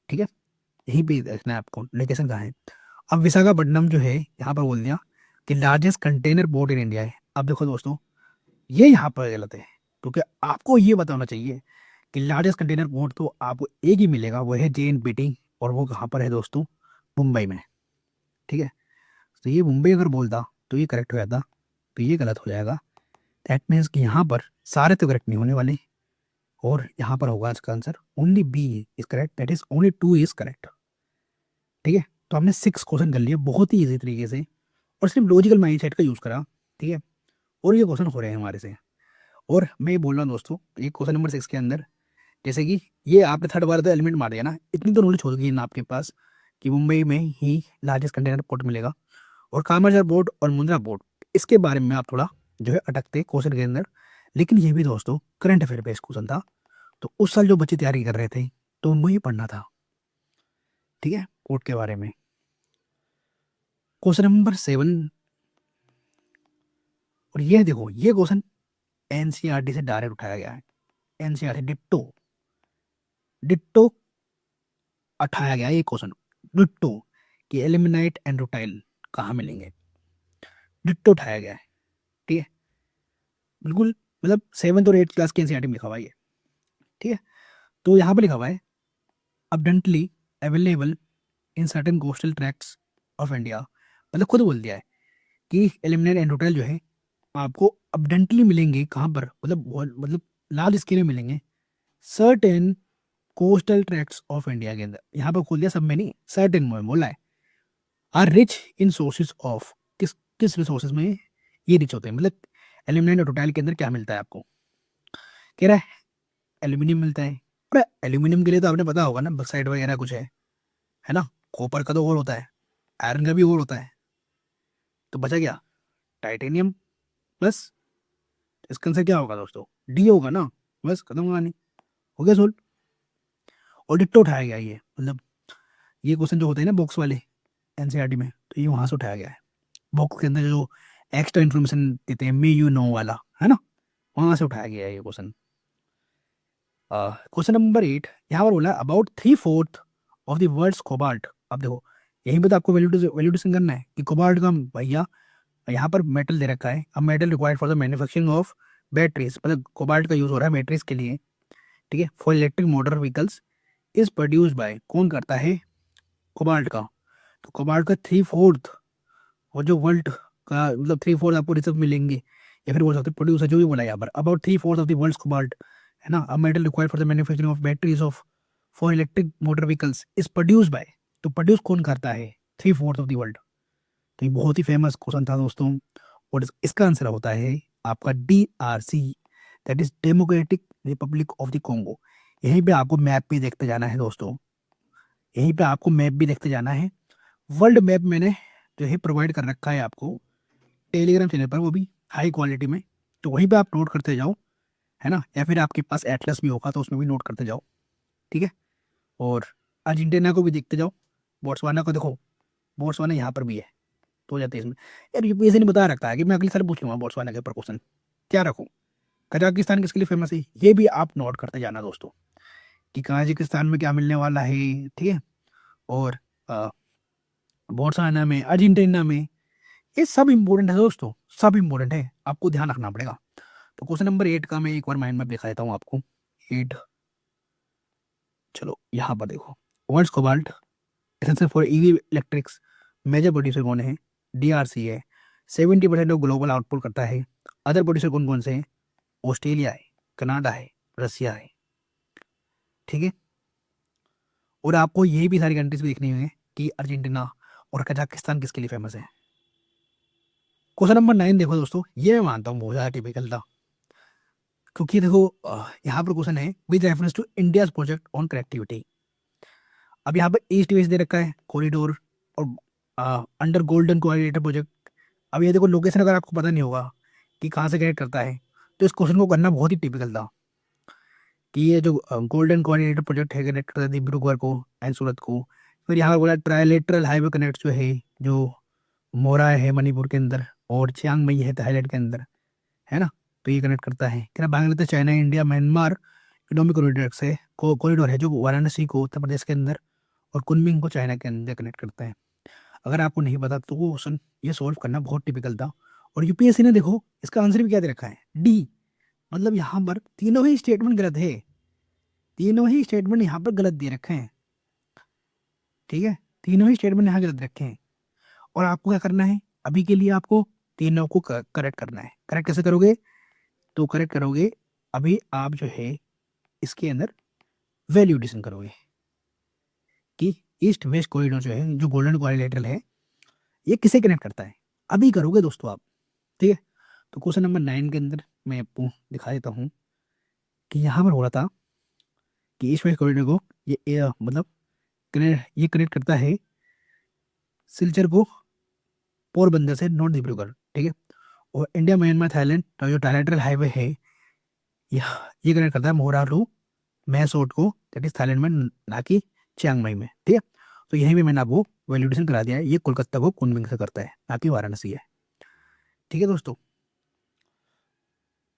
A: ठीक है, यहीं पे देखना है आपको लोकेशन कहाँ है। अब विशाखापट्टनम जो है यहाँ पर बोल दिया कि largest container port in India है। अब देखो दोस्तों ये यहाँ पर गलत है, क्योंकि आपको ये बताना चाहिए कि लार्जेस्ट कंटेनर पोर्ट तो आपको एक ही मिलेगा, वो है JNPT, और वो कहाँ पर है दोस्तों, मुंबई में, ठीक है। तो ये मुंबई अगर बोलता तो ये करेक्ट हो जाता, तो ये गलत हो जाएगा। दैट मीन्स कि यहाँ पर सारे तो करेक्ट नहीं होने वाले, और यहाँ पर होगा इसका answer only B is correct, that is only 2 is correct, ठीक है। तो हमने 6 क्वेश्चन कर लिए बहुत ही इजी तरीके से, और सिर्फ लॉजिकल माइंडसेट का यूज़ करा, ठीक है। और ये क्वेश्चन हो रहे हैं हमारे से, और मैं ये बोल रहा हूँ दोस्तों, ये क्वेश्चन नंबर 6 के अंदर, जैसे कि ये आपने थर्ड बार तो एलिमेंट मार दिया ना, इतनी तो नॉलेज होगी ना आपके पास कि मुंबई में ही लार्जेस्ट कंटेनर पोर्ट मिलेगा। और कामरझर पोर्ट और मुंद्रा पोर्ट, इसके बारे में आप थोड़ा जो है अटकते क्वेश्चन के अंदर। लेकिन ये भी दोस्तों करंट अफेयर बेस्ड क्वेश्चन था, तो उस साल जो बच्चे तैयारी कर रहे थे तो उनको ये पढ़ना था। ठीक है, पोर्ट के बारे में। क्वेश्चन नंबर 7, और ये देखो ये क्वेश्चन एनसीईआरटी से डायरेक्ट उठाया गया है। एनसीईआरटी डिट्टो डिट्टो उठाया गया है ये क्वेश्चन, डिट्टो कि एलिमिनाइट एंड रुटाइल कहाँ मिलेंगे, डिट्टो उठाया गया है। ठीक है, बिल्कुल, मतलब 7th और 8th क्लास के एनसीईआरटी में लिखा हुआ है ये। ठीक है, तो यहाँ पे लिखा हुआ है abundantly available in certain coastal tracts of India, मतलब खुद बोल दिया है कि एलिमिनेट एंड रुटाइल जो है आपको अबडेंटली मिलेंगे कहाँ पर, मतलब लार्ज स्केल में मिलेंगे certain coastal tracts of India के अंदर। यहाँ पर खोल दिया, सब में नहीं, सर्टेन में बोला है। Are rich in sources of, किस किस रिसोर्सेज में ये रिच होते हैं, मतलब एल्यूमिनियम और टोटाइल के अंदर क्या मिलता है आपको, कह रहा है एल्यूमिनियम मिलता है। और एल्यूमिनियम के लिए तो आपने पता होगा ना, बक्साइट वगैरह कुछ है ना, कॉपर का तो और होता है, आयरन का भी और होता है, तो बचा क्या, टाइटेनियम प्लस, इसका आंसर क्या होगा दोस्तों, डी होगा ना, बस खत्म होगा नहीं, हो गया सोल्व। और डिट्टो उठाया गया ये, मतलब ये क्वेश्चन जो होते हैं ना बॉक्स वाले एनसीईआरटी में, तो ये वहां से उठाया गया है। बॉक्स के अंदर जो एक्स्ट्रा इन्फॉर्मेशन देते हैं, मे यू नो वाला, है ना, वहां से उठाया गया है ये क्वेश्चन। क्वेश्चन नंबर 8, यहाँ पर बोला about 3/4 of the world's cobalt. अब देखो यहीं पे तो आपको वैल्यूडेशन करना है कि कोबाल्ट का भैया यहाँ पर मेटल दे रखा है, अब metal required for the manufacturing of batteries, मतलब कोबाल्ट का यूज हो रहा है बैटरीज के लिए। ठीक है, for electric motor vehicles is produce bye, कौन करता है, कोबाल्ट का। तो कोबाल्ट का 3/4, और जो वर्ल्ड का मतलब 3/4 आपको रिसर्व मिलेंगे, या फिर बोल सकते प्रोड्यूसर, जो भी बोला यहाँ पर, about 3/4 of the world's cobalt, है ना, a metal required for the manufacturing of batteries of for electric motor vehicles is produce by, तो प्रोड्यूस कौन करता है 3/4 ऑफ द वर्ल्ड। तो ये बहुत ही फेमस क्वेश्चन था दोस्तों, और इसका आंसर होता है आपका DRC, that is democratic Republic of the Congo. यहीं पे आपको मैप भी देखते जाना है दोस्तों, यहीं पे आपको मैप भी देखते जाना है। वर्ल्ड मैप मैंने जो है प्रोवाइड कर रखा है आपको टेलीग्राम चैनल पर, वो भी हाई क्वालिटी में, तो वहीं पे आप नोट करते जाओ, है ना, या फिर आपके पास एटलस भी होगा तो उसमें भी नोट करते जाओ। ठीक है, और अर्जेंटीना को भी देखते जाओ, बोट्सवाना को देखो, बोट्सवाना यहाँ पर भी है, तो हो जाते हैं इसमें। यार यूपीएससी ने बता रखा है कि मैं अगले साल पूछ लूंगा बोट्सवाना के ऊपर क्वेश्चन, क्या रखूँ, कजाकिस्तान किसके लिए फेमस है, ये भी आप नोट करते जाना दोस्तों कि कजाकिस्तान में क्या मिलने वाला है। ठीक है, और बोट्सवाना में, अर्जेंटीना में, ये सब इंपॉर्टेंट है दोस्तों, सब इंपॉर्टेंट है, आपको ध्यान रखना पड़ेगा। तो क्वेश्चन नंबर 8 का मैं एक बार माइंड मैप दिखा देता हूँ आपको। 8, चलो यहाँ पर देखो, world's cobalt essential for EV electrics, major producer कौन है, DRC है, 70% ऑफ ग्लोबल आउटपुट करता है। अदर प्रोड्यूसर कौन कौन से हैं, ऑस्ट्रेलिया है, कनाडा है, रसिया है। ठीक है, और आपको ये भी सारी कंट्रीज भी देखनी है कि अर्जेंटीना और कजाकिस्तान किसके लिए फेमस है। क्वेश्चन नंबर 9 देखो दोस्तों, ये मैं मानता हूँ बहुत ज़्यादा टिपिकल था, क्योंकि देखो यहाँ पर क्वेश्चन है with reference to India's project on connectivity. अब यहाँ पर ईस्ट वेस्ट दे रखा है कॉरिडोर, और अंडर गोल्डन कोऑर्डिनेटर प्रोजेक्ट। अब ये देखो लोकेशन अगर आपको पता नहीं होगा कि कहाँ से कनेक्ट करता है, तो इस क्वेश्चन को करना बहुत ही टिपिकल था कि ये जो गोल्डन कोऑर्डिनेटर प्रोजेक्ट है कनेक्ट करता है डिब्रूगढ़ को एंड सूरत को। फिर यहाँ पर बोला ट्रायलेटरल हाईवे कनेक्ट जो है, जो मोरा है मणिपुर के अंदर और चियांग मई है थाईलैंड के अंदर, है ना, तो ये कनेक्ट करता है कि ना, Bangladesh China India Myanmar economic corridor से कॉरिडोर है जो वाराणसी को उत्तर प्रदेश के अंदर और कुनमिंग को चाइना के अंदर कनेक्ट करता है। अगर आपको नहीं पता तो वो क्वेश्चन ये सॉल्व करना बहुत टिपिकल था, और यूपीएससी ने देखो इसका आंसर भी क्या दे रखा है, डी, मतलब यहाँ पर तीनों ही स्टेटमेंट गलत है, तीनों ही स्टेटमेंट यहाँ पर गलत दे रखे हैं। ठीक है, तीनों ही स्टेटमेंट यहाँ गलत रखे हैं, और आपको क्या करना है, अभी के लिए आपको तीनों को करेक्ट करना है। करेक्ट कैसे करोगे, तो करेक्ट करोगे, अभी आप जो है इसके अंदर वैल्यू एडिशन करोगे कि ईस्ट वेस्ट कॉरिडोर जो है, जो गोल्डन कॉरिलेटरल है, ये किसे कनेक्ट करता है, अभी करोगे दोस्तों आप। ठीक है, तो क्वेश्चन नंबर 9 के अंदर मैं आपको दिखा देता हूँ कि यहाँ पर हो रहा था कि ईस्ट वेस्ट कॉरिडोर को मतलब ये कनेक्ट करता है सिलचर को पोरबंदर से नॉर्थ डिब्रूगढ़, ठीक है। और इंडिया म्यांमार थाईलैंड तो जो ट्राइलेटरल हाईवे है यह ये कनेक्ट करता है मोरारू मैसोट को, दैट इज थाईलैंड में, ना कि चियांग माई में, ठीक है। तो यहीं भी मैंने आपको वैलिडेशन करा दिया है, ये कोलकाता को कुनमिंग से करता है, ना कि वाराणसी है, ठीक है दोस्तों।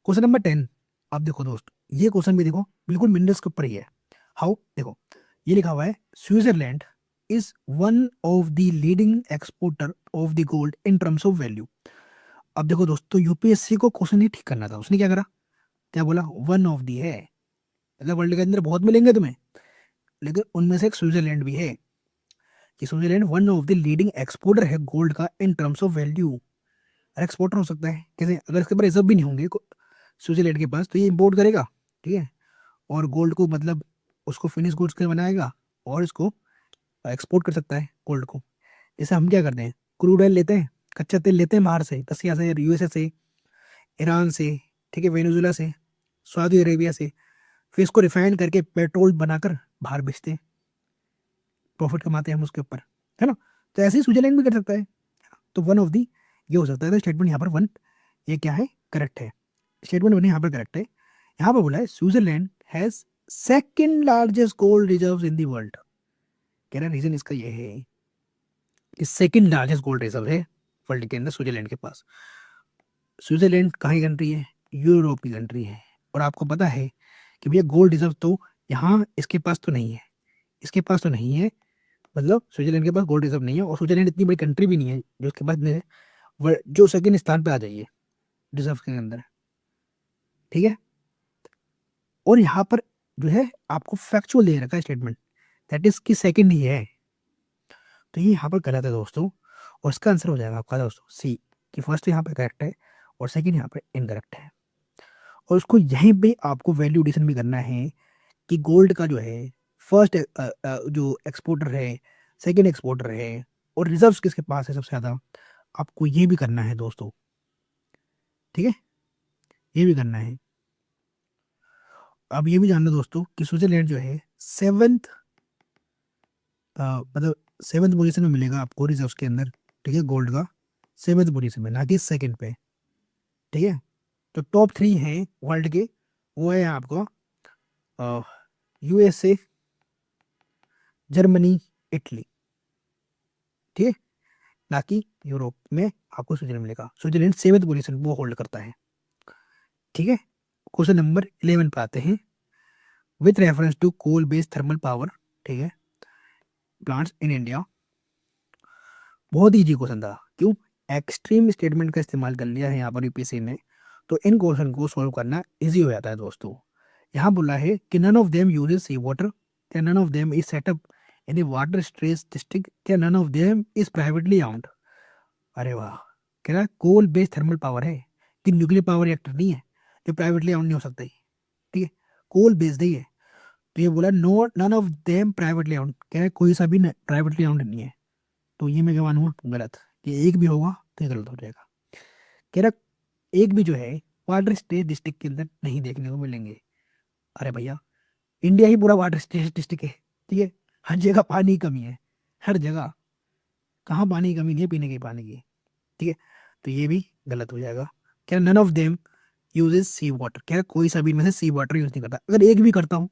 A: क्वेश्चन नंबर 10, आप देखो दोस्त, ये क्वेश्चन भी देखो बिल्कुल मिनरल्स के ऊपर ही है। हाउ, देखो ये लिखा हुआ है Switzerland is one of the leading exporter of the gold in terms of value. अब देखो दोस्तों, यूपीएससी को क्वेश्चन नहीं ठीक करना था, उसने क्या करा, क्या बोला, वन ऑफ दी है, मतलब वर्ल्ड के अंदर बहुत मिलेंगे तुम्हें, लेकिन उनमें से एक स्विट्जरलैंड भी है, कि Switzerland one of the leading exporter है गोल्ड का इन टर्म्स ऑफ वैल्यू। और एक्सपोर्टर हो सकता है कैसे, अगर इसके पास रिजर्व भी नहीं होंगे स्विट्जरलैंड के पास, तो ये इंपोर्ट करेगा, ठीक है, और गोल्ड को मतलब उसको फिनिश गुड्स के बनाएगा और इसको एक्सपोर्ट कर सकता है गोल्ड को। जैसे हम क्या करते हैं, क्रूड ऑयल लेते हैं, कच्चा तेल लेते हैं बाहर से, रसिया से, यूएसए से, ईरान से, ठीक है, वेनेजुला से, सऊदी अरेबिया से, फिर इसको रिफाइन करके पेट्रोल बनाकर बाहर बेचते हैं, प्रॉफिट कमाते हैं हम उसके ऊपर, है ना। तो ऐसे ही स्विट्जरलैंड भी कर सकता है। तो वन ऑफ दी ये हो सकता है, तो स्टेटमेंट यहाँ पर वन, ये क्या है, करेक्ट है, स्टेटमेंट वन यहाँ पर करेक्ट है। यहाँ पर बोला है Switzerland has second largest gold reserves in the world. कह रहा रीजन इसका ये है कि सेकंड लार्जेस्ट गोल्ड रिजर्व है वर्ल्ड के अंदर स्विट्जरलैंड के पास। स्विट्जरलैंड कहाँ की कंट्री है, यूरोप की कंट्री है, और आपको पता है कि भैया गोल्ड रिजर्व तो यहाँ इसके पास तो नहीं है, इसके पास तो नहीं है, मतलब स्विट्जरलैंड के पास गोल्ड रिजर्व नहीं है, और स्विट्जरलैंड इतनी बड़ी कंट्री भी नहीं है जो उसके पास जो सेकंड स्थान पे आ जाइए रिजर्व के अंदर, ठीक है। और यहाँ पर जो है आपको फैक्चुअल दे रखा है स्टेटमेंट, दैट इज की सेकंड ही है, तो ये यहाँ पर गलत है दोस्तों, और इसका आंसर हो जाएगा आपका दोस्तों सी, कि फर्स्ट यहाँ पर करेक्ट है और सेकंड यहाँ पर इनकरेक्ट है। और उसको यहीं पे आपको वैल्यू एडिशन भी करना है कि गोल्ड का जो है फर्स्ट जो एक्सपोर्टर है, सेकंड एक्सपोर्टर है, और रिजर्व्स किसके पास है सबसे ज़्यादा, आपको ये भी करना है दोस्तों, ठीक है, ये भी करना है। अब ये भी जानना दोस्तों कि स्विट्जरलैंड जो है सेवन्थ, मतलब सेवन्थ पोजीशन में मिलेगा आपको रिजर्व्स के अंदर, ठीक है, गोल्ड का सेवन्थ पोजीशन में, ना कि सेकंड पे, ठीक है। तो टॉप 3 हैं वर्ल्ड के, वो है आपको यूएसए, जर्मनी, इटली, ठीक है, ना कि यूरोप में आपको स्विट्जरलैंड मिलेगा। स्विट्जरलैंड सेवन्थ पोजीशन वो होल्ड करता है, ठीक है। क्वेश्चन नंबर 11 पे आते हैं, with reference to coal based thermal power, ठीक है, प्लांट्स इन इंडिया। बहुत ईजी क्वेश्चन था, क्यों, एक्सट्रीम स्टेटमेंट का इस्तेमाल कर लिया है यहाँ पर यूपीएससी ने, तो इन क्वेश्चन को सॉल्व करना इजी हो जाता है दोस्तों। यहाँ बोला है कि none of them uses sea water, क्या none of them is set up in a water stress district, क्या none of them is privately owned. अरे वाह, कह रहा है कोल बेस्ड थर्मल पावर है, कि न्यूक्लियर पावर रिएक्टर नहीं है, जो प्राइवेटली ओन्ड नहीं हो सकता, ठीक है, कोल बेस्ड ही है। तो ये बोला no none of them privately owned, कह रहा है कोई सा भी प्राइवेटली ओन्ड नहीं है, तो ये मैं क्या मानूंगा, गलत, कि एक भी होगा तो ये गलत हो जाएगा। कह रहा एक भी जो है वाटर स्टेट डिस्ट्रिक्ट के अंदर नहीं देखने को मिलेंगे। अरे भैया, इंडिया ही पूरा वाटर स्टेट डिस्ट्रिक्ट है, ठीक है, हर जगह पानी की कमी है, हर जगह, कहाँ पानी की कमी नहीं है पीने के पानी की, ठीक है, तो ये भी गलत हो जाएगा। क्या none of them uses sea water, क्या कोई सा भी इनमें से सी वाटर यूज नहीं करता, अगर एक भी करता हूँ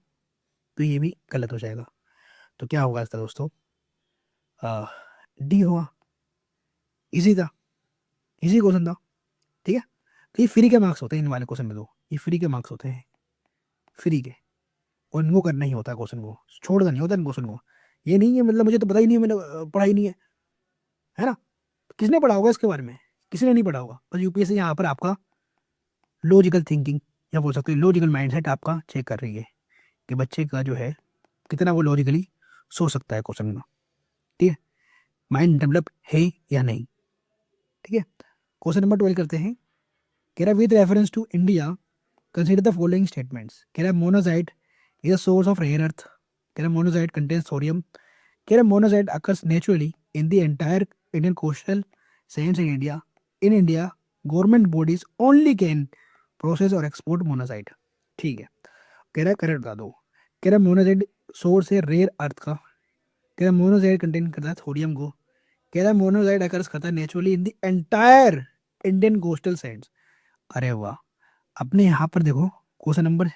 A: तो ये भी गलत हो जाएगा। तो क्या होगा इसका दोस्तों, डी होगा, इजी था, इजी क्वेश्चन था, ठीक है। तो ये फ्री के मार्क्स होते हैं इन वाले क्वेश्चन में, तो ये फ्री के मार्क्स होते हैं, फ्री के, और इनको करना ही होता है क्वेश्चन को, छोड़ना नहीं होता इन क्वेश्चन को। ये नहीं है मतलब मुझे तो पता ही नहीं है, मैंने पढ़ाई नहीं है ना, किसने पढ़ा होगा इसके बारे में, किसी ने नहीं पढ़ा होगा, बस यूपीएससी यहाँ पर आपका लॉजिकल थिंकिंग, या बोल सकते हैं लॉजिकल माइंडसेट आपका चेक कर रही है, कि बच्चे का जो है कितना वो लॉजिकली सोच सकता है क्वेश्चन में, ठीक है, माइंड डेवलप है या नहीं, ठीक है। क्वेश्चन नंबर 12 करते हैं, कह रहा with reference to India consider the following statements. कह रहा monazite is a source of rare earth, कह रहा मोनोजाइट कंटेन्स थोरियम, कह रहा monazite occurs naturally in the entire Indian coastal sands in India. In India, government bodies only can process और export monazite. ठीक है, कह रहा है करेक्ट बता दो। कह रहा है मोनाजाइट सोर्स है रेयर अर्थ का। कह रहा है मोनाजाइट कंटेन करता है थोडियम को। कह रहा है मोनाजाइट अकर्स करता है naturally in the entire Indian coastal sides. अरे वाह, अपने यहाँ पर देखो क्वेश्चन नंबर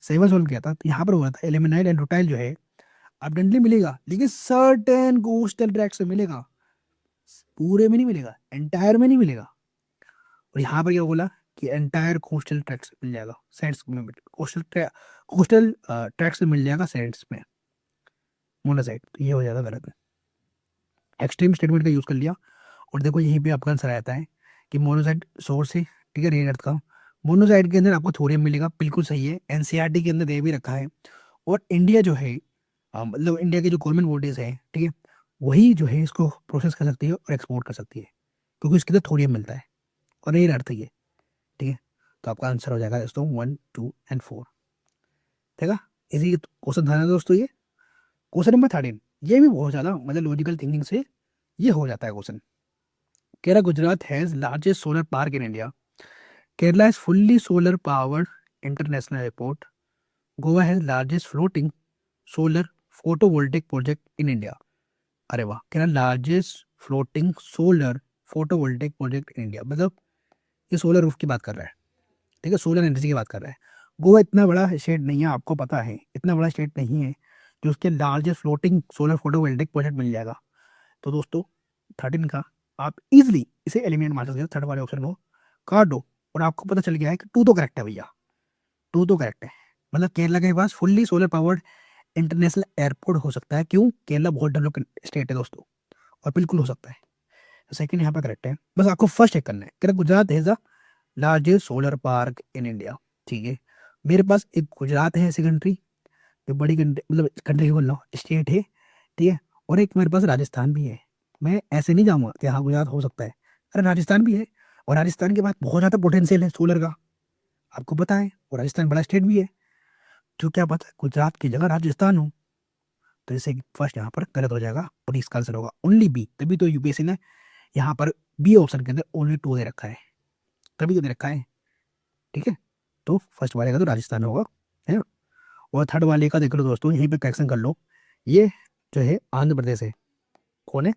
A: 7 सोल्व किया था, तो यहाँ पर हुआ था एलिमेनाइट एंड रुटाइल जो है abundantly मिलेगा, लेकिन सर्टेन कोस्टल ट्रैक्ट में मिलेगा, पूरे में नहीं मिलेगा, एंटायर में नहीं मिलेगा। और यहाँ पर क्या बोला कि एंटायर कोस्टल ट्रैक्ट मिल जाएगा सैंड्स में, कोस्टल ट्रैक्ट में मिल जाएगा सैंड्स में मोनाजाइट, तो ये हो जाएगा गलत है। एक्सट्रीम स्टेटमेंट का यूज कर लिया। और देखो यहीं पे आपका आंसर आता है कि मोनोसाइट सोर्स है, ठीक है, रेयर अर्थ का। मोनोसाइट के अंदर आपको थोरियम मिलेगा, बिल्कुल सही है, एनसीईआरटी के अंदर दे भी रखा है। और इंडिया जो है मतलब इंडिया की जो गवर्नमेंट बॉडीज है, ठीक है, वही जो है इसको प्रोसेस कर सकती है और एक्सपोर्ट कर सकती है, क्योंकि इसके अंदर थोरियम मिलता है और रेयर अर्थ है ये, ठीक है। तो आपका आंसर हो जाएगा दोस्तों 1, 2 एंड 4, ठीक है। इसी क्वेश्चन था ना दोस्तों ये। क्वेश्चन नंबर 13, ये भी बहुत ज़्यादा मतलब लॉजिकल थिंकिंग से ये हो जाता है question. Kerala Gujarat has largest solar park in India. Kerala is fully solar powered international airport. Goa has largest floating solar photovoltaic project in India. अरे वाह, कह रहा largest floating solar photovoltaic project in India, मतलब ये सोलर रूफ की बात कर रहा है, ठीक है, सोलर एनर्जी की बात कर रहा है। गोवा इतना बड़ा स्टेट नहीं है, आपको पता है, इतना बड़ा स्टेट नहीं है जो उसके largest floating solar photovoltaic project मिल जाएगा। तो दोस्तों 13 का आप इजिली इसे एलिमिनेट मार सकते हो, थर्ड वाले ऑप्शन को काट दो। और आपको पता चल गया है कि 2 तो करेक्ट है भैया, 2 तो करेक्ट है। मतलब केरला के पास fully solar powered international airport हो सकता है, क्यों, केरला बहुत डेवलप स्टेट है दोस्तों, और बिल्कुल हो सकता है। तो सेकंड यहाँ पर करेक्ट है, बस आपको फर्स्ट चेक करना है। Correct, Gujarat has the largest solar park in India, ठीक है। मेरे पास एक गुजरात है ऐसी कंट्री, जो बड़ी कंट्री, मतलब कंट्री बोल रहा हूँ, स्टेट है, ठीक है। और एक मेरे पास राजस्थान भी है। मैं ऐसे नहीं जाऊँगा कि हाँ गुजरात हो सकता है, अरे राजस्थान भी है। और राजस्थान के पास बहुत ज़्यादा पोटेंशियल है सोलर का, आपको पता है, और राजस्थान बड़ा स्टेट भी है। तो क्या पता है गुजरात की जगह राजस्थान हो। तो जैसे फर्स्ट यहाँ पर गलत हो जाएगा और इसका आंसर होगा ओनली बी। तभी तो यूपीएससी ने यहाँ पर बी ऑप्शन के अंदर ओनली 2 दे रखा है, तभी तो दे रखा है, ठीक है। तो फर्स्ट वाले का तो राजस्थान होगा, है ना। और थर्ड वाले का देख लो दोस्तों, यहीं पे करेक्शन कर लो, ये जो है आंध्र प्रदेश है। कौन है,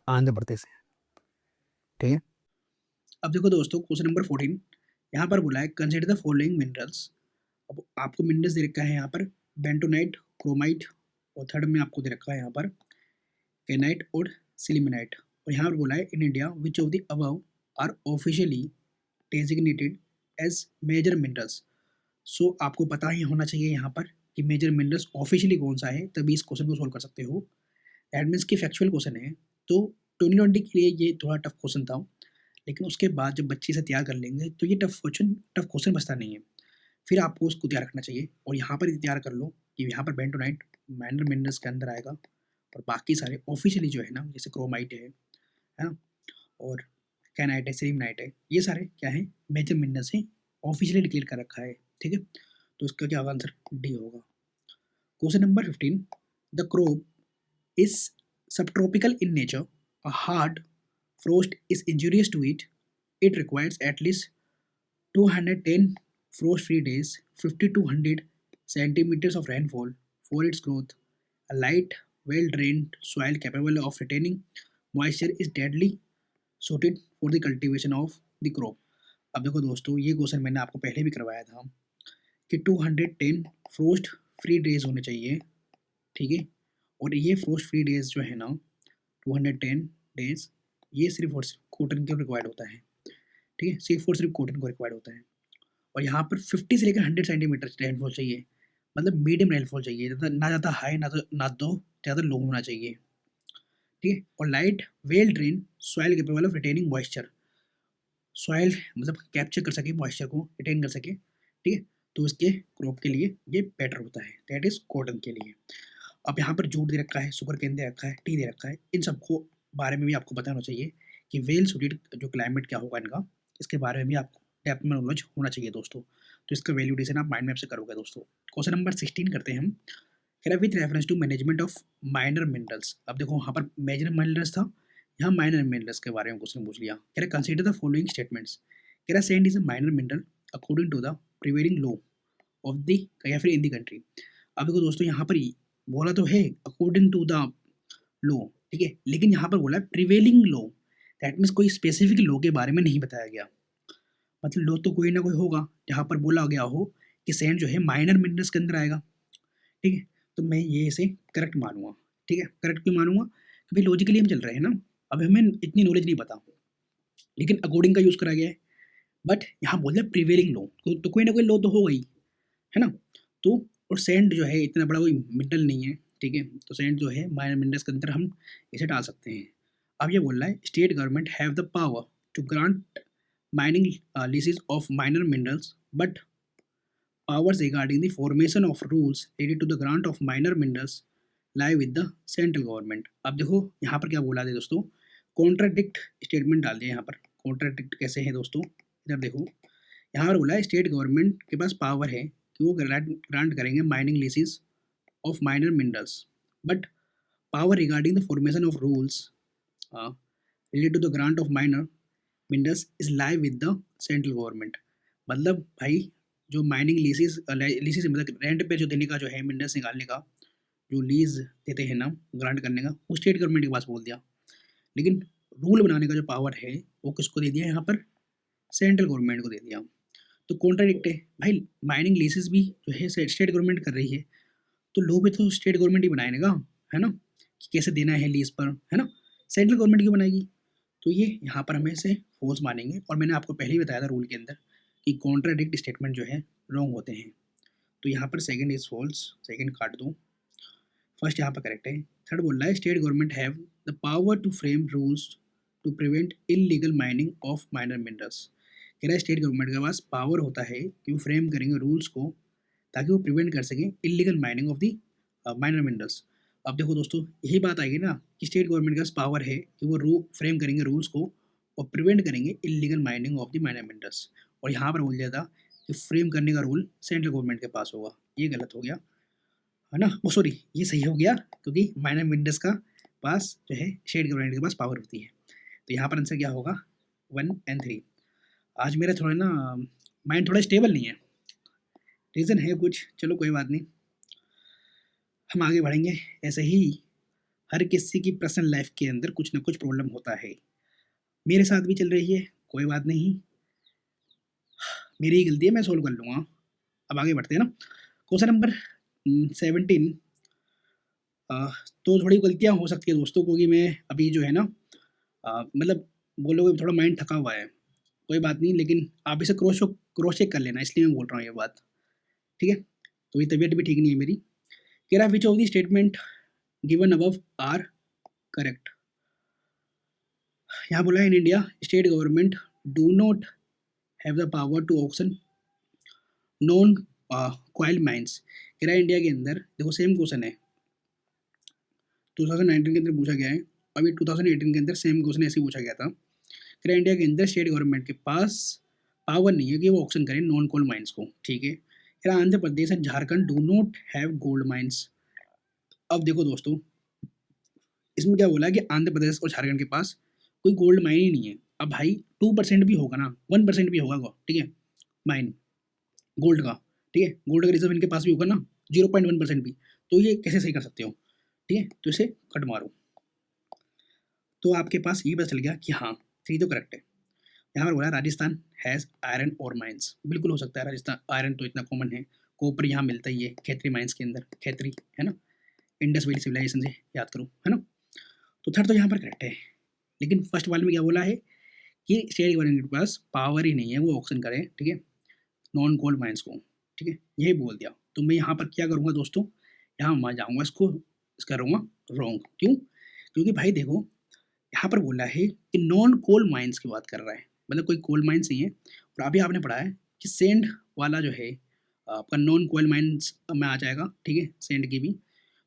A: आंध्र प्रदेश है, ठीक है। अब देखो दोस्तों क्वेश्चन नंबर 14, यहाँ पर बोला है कंसिडर द फॉलोइंग मिनरल्स। अब आपको मिनरल्स दे रखा है यहाँ पर बेंटोनाइट, क्रोमाइट, और थर्ड में आपको दे रखा है यहाँ पर केनाइट और सिलिमेनाइट। और यहाँ पर बोला है in India which of the above are officially designated as major minerals. So आपको पता ही होना चाहिए यहाँ पर कि मेजर मिनरल्स ऑफिशियली कौन सा है, तभी इस क्वेश्चन को सोल्व कर सकते हो। दैट मीन्स कि फैक्चुअल क्वेश्चन है, तो 2020 के लिए ये थोड़ा टफ क्वेश्चन था, लेकिन उसके बाद जब बच्चे इसे तैयार कर लेंगे तो ये टफ क्वेश्चन बचता नहीं है। फिर आपको उसको तैयार रखना चाहिए, और यहाँ पर तैयार कर लो कि यहाँ पर बेंटोनाइट माइनर मिनरल्स के अंदर आएगा, और बाकी सारे ऑफिशियली जो है ना, जैसे क्रोमाइट है ना, और कैनाइट है, सिलिमनाइट है, ये सारे क्या है, मेजर मिनरल्स हैं, ऑफिशियली डिक्लेयर कर रखा है, ठीक है। तो इसका क्या आंसर डी होगा। Question number 15, the crop is subtropical in nature. A hard frost is injurious to it. It requires at least 210 frost-free days, 50 to 100 centimeters of rainfall for its growth. A light, well-drained soil capable of retaining moisture is deadly suited for the cultivation of the crop. अब देखो दोस्तों, ये question मैंने आपको पहले भी करवाया था कि 210 फ्रोस्ट फ्री डेज होने चाहिए, ठीक है। और ये फ्रोस्ट फ्री डेज जो है ना 210 डेज, ये सिर्फ और सिर्फ कॉटन के रिक्वायर्ड होता है, ठीक है, सिर्फ और सिर्फ कॉटन को रिक्वायर्ड होता है। और यहाँ पर 50 से लेकर 100 सेंटीमीटर रेनफॉल चाहिए, मतलब मीडियम रेनफॉल चाहिए, ज़्यादा ना ज़्यादा हाई ना तो ज़्यादा लो होना चाहिए, ठीक है। और light well drain soil capable of retaining moisture, soil मतलब कैप्चर कर सके मॉइस्चर को, रिटेन कर सके, ठीक है। तो इसके क्रॉप के लिए ये बेटर होता है, दैट इज कॉटन के लिए। अब यहाँ पर जूट दे रखा है, शुगर केन दे रखा है, टी दे रखा है, इन सबको बारे में भी आपको बताना चाहिए कि वेल सुटेड जो क्लाइमेट क्या होगा इनका, इसके बारे में भी आपको डेप्थ में नॉलेज होना चाहिए दोस्तों। तो इसका वैल्यूडेशन आप माइंड मैप से करोगे दोस्तों। क्वेश्चन नंबर 16 करते हैं हम, कह रहा with reference to management of minor minerals. अब देखो वहाँ पर मेजर मिनरल्स था, यहाँ माइनर मिनरल्स के बारे में क्वेश्चन पूछ लिया। कह रहा कंसीडर द फॉलोइंग स्टेटमेंट्स। कह रहा sand is a minor mineral according to the prevailing law of the, या फिर इन द कंट्री। अब देखो दोस्तों यहाँ पर बोला तो है अकॉर्डिंग टू द लॉ, ठीक है, लेकिन यहाँ पर बोला प्रिवेलिंग लॉ, दैट मीन्स कोई स्पेसिफिक लॉ के बारे में नहीं बताया गया। मतलब लॉ तो कोई ना कोई होगा जहाँ पर बोला गया हो कि सैंड जो है माइनर मिनरल्स के अंदर आएगा, ठीक है, तो मैं ये इसे करेक्ट मानूंगा। ठीक है, करेक्ट क्यों मानूंगा, क्योंकि लॉजिकली हम चल रहे हैं ना, अब हमें इतनी नॉलेज नहीं पता, लेकिन अकॉर्डिंग का यूज़ करा गया है। बट यहाँ बोल रहे प्रिवेलिंग लॉ, तो कोई ना कोई लॉ तो होगा ही, है ना। तो और सेंट जो है इतना बड़ा कोई मिनरल नहीं है, ठीक है, तो सेंट जो है माइनर मिनरल्स के अंदर हम इसे डाल सकते हैं। अब ये बोल रहा है state government have the power to grant mining leases of minor minerals, but powers regarding the formation of rules related to the grant of minor minerals lie with the central government। अब देखो यहाँ पर क्या बोला है दोस्तों, contradict statement डाल दिया यहाँ पर। कॉन्ट्राडिक्ट कैसे है दोस्तों, इधर देखो, यहाँ पर बोला है स्टेट गवर्नमेंट के पास पावर है कि वो ग्रांट करेंगे mining leases of minor minerals, but power regarding the formation of rules related to the grant of minor minerals is lie with the central government. मतलब भाई जो माइनिंग लीसेस, लीसेस मतलब rent पे जो देने का जो है, मिनरल्स निकालने का जो लीज देते हैं ना, ग्रांट करने का, वो स्टेट गवर्नमेंट के पास बोल दिया, लेकिन रूल बनाने का जो पावर है वो किसको दे दिया यहाँ पर, सेंट्रल गवर्नमेंट को दे दिया। तो कॉन्ट्राडिक्ट है भाई, माइनिंग लीसेस भी जो है स्टेट गवर्नमेंट कर रही है, तो लो भी तो स्टेट गवर्नमेंट ही बनाएगा, है ना, कि कैसे देना है लीज पर, है ना, सेंट्रल गवर्नमेंट क्यों बनाएगी। तो ये यहाँ पर हमें इसे फॉल्स मानेंगे, और मैंने आपको पहले ही बताया था रूल के अंदर कि कॉन्ट्राडिक्ट स्टेटमेंट जो है रॉन्ग होते हैं। तो यहाँ पर सेकंड इज फॉल्स, सेकंड काट दो, फर्स्ट यहाँ पर करेक्ट है। थर्ड बोल रहा है state government have the power to frame rules to prevent illegal mining of minor minerals. कह रहा है स्टेट गवर्नमेंट के पास पावर होता है कि वो फ्रेम करेंगे रूल्स को ताकि वो प्रिवेंट कर सकें illegal mining of the minor minerals. अब देखो दोस्तों यही बात आएगी ना कि स्टेट गवर्नमेंट के पास पावर है कि वो फ्रेम करेंगे रूल्स को और प्रिवेंट करेंगे illegal mining of the minor minerals, और यहाँ पर बोल दिया था कि फ्रेम करने का रूल सेंट्रल गवर्नमेंट के पास होगा। ये गलत हो गया, है ना, वो सॉरी ये सही हो गया, क्योंकि माइनर मिनरल्स का पास जो है स्टेट गवर्नमेंट के पास पावर होती है। तो यहाँ पर आंसर क्या होगा, 1 और 3। आज मेरा थोड़ा ना माइंड थोड़ा स्टेबल नहीं है, रीज़न है कुछ, चलो कोई बात नहीं, हम आगे बढ़ेंगे। ऐसे ही हर किसी की पर्सनल लाइफ के अंदर कुछ ना कुछ प्रॉब्लम होता है, मेरे साथ भी चल रही है, कोई बात नहीं, मेरी ही गलती है, मैं सोल्व कर लूँगा। अब आगे बढ़ते हैं ना, क्वेश्चन नंबर 17। तो थोड़ी गलतियाँ हो सकती है दोस्तों, क्योंकि मैं अभी जो है ना मतलब बोलोगे थोड़ा माइंड थका हुआ है, कोई बात नहीं, लेकिन आप इसे क्रॉस चेक कर लेना, इसलिए मैं बोल रहा हूँ ये बात, ठीक है। तो ये तबीयत भी ठीक नहीं है मेरी। कह रहा which of the statement given above are correct. यहाँ बोला है in India state government do not have the power to auction non coal mines. कह रहा है इंडिया के अंदर, देखो सेम क्वेश्चन है, 2019 के अंदर पूछा गया है, अभी 2018 के अंदर सेम क्वेश्चन ऐसे पूछा गया था। कह रहा है इंडिया के अंदर स्टेट गवर्नमेंट के पास पावर नहीं है कि वो ऑक्शन करें नॉन कोल माइंस को, ठीक है। कह रहा Andhra Pradesh and Jharkhand do not have gold mines. अब देखो दोस्तों इसमें क्या बोला है कि आंध्र प्रदेश और झारखंड के पास कोई गोल्ड माइन ही नहीं है। अब भाई 2% भी होगा ना, 1% भी होगा, ठीक है, माइन गोल्ड का, ठीक है, गोल्ड का रिजर्व इनके पास भी होगा ना, 0.1% भी, तो ये कैसे सही कर सकते हो, ठीक है, तो इसे कट मारो। तो आपके पास ये पता चल गया कि हाँ 3 तो करेक्ट है। यहाँ पर बोला राजस्थान हैज़ आयरन और माइंस, बिल्कुल हो सकता है, राजस्थान आयरन तो इतना कॉमन है, कॉपर यहाँ मिलता ही है खैत्री माइंस के अंदर, खैत्री है ना, इंडस वैली सिविलाइजेशन से याद करो, है ना। तो थर्ड तो यहाँ पर करेक्ट है, लेकिन फर्स्ट वाले में क्या बोला है कि स्टेट गवर्नमेंट के पास पावर ही नहीं है वो ऑक्शन करे, ठीक है, नॉन गोल्ड माइंस को, ठीक है, यही बोल दिया। तो मैं यहाँ पर क्या करूँगा दोस्तों, यहाँ मैं जाऊँगा इसको करूँगा रॉन्ग, क्यों, क्योंकि भाई देखो यहाँ पर बोला है कि नॉन कोल माइंस की बात कर रहा है, मतलब कोई कोल माइंस नहीं है, और अभी आपने पढ़ा है कि सेंड वाला जो है आपका नॉन कोल माइंस में आ जाएगा, ठीक है, सेंड की भी,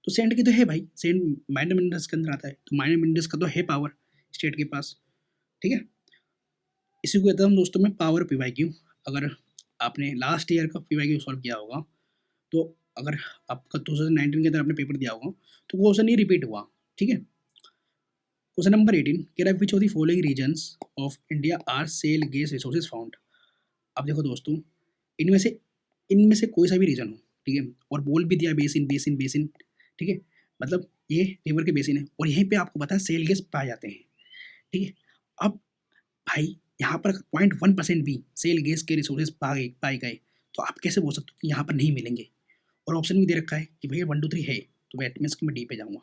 A: तो सेंड की तो है भाई, सेंड माइनर मिनरल्स के अंदर आता है, तो माइनर मिनरल्स का तो है पावर स्टेट के पास, ठीक है। इसी को कहता हूँ दोस्तों में पावर पीवाईक्यू। अगर आपने लास्ट ईयर का पीवाईक्यू सॉल्व किया होगा, तो अगर आपका 2019 के अंदर आपने पेपर दिया होगा तो वो क्वेश्चन नहीं रिपीट हुआ, ठीक है। क्वेश्चन नंबर 18 कह रहा है which of the following regions of India are shale gas resources found. अब देखो दोस्तों
B: इनमें से कोई सा भी रीजन हो, ठीक है, और बोल भी दिया बेसिन बेसिन बेसिन, ठीक है, मतलब ये रिवर के बेसिन है और यहीं पे आपको पता है सेल गैस पाए जाते हैं, ठीक है। अब भाई यहाँ पर 0.1% भी सेल गैस के रिसोर्सेज पाए गए तो आप कैसे बोल सकते हो कि यहाँ पर नहीं मिलेंगे। और ऑप्शन भी दे रखा है कि भैया 1 2 3 है तो दैट मीन्स कि मैं डी पे जाऊँगा।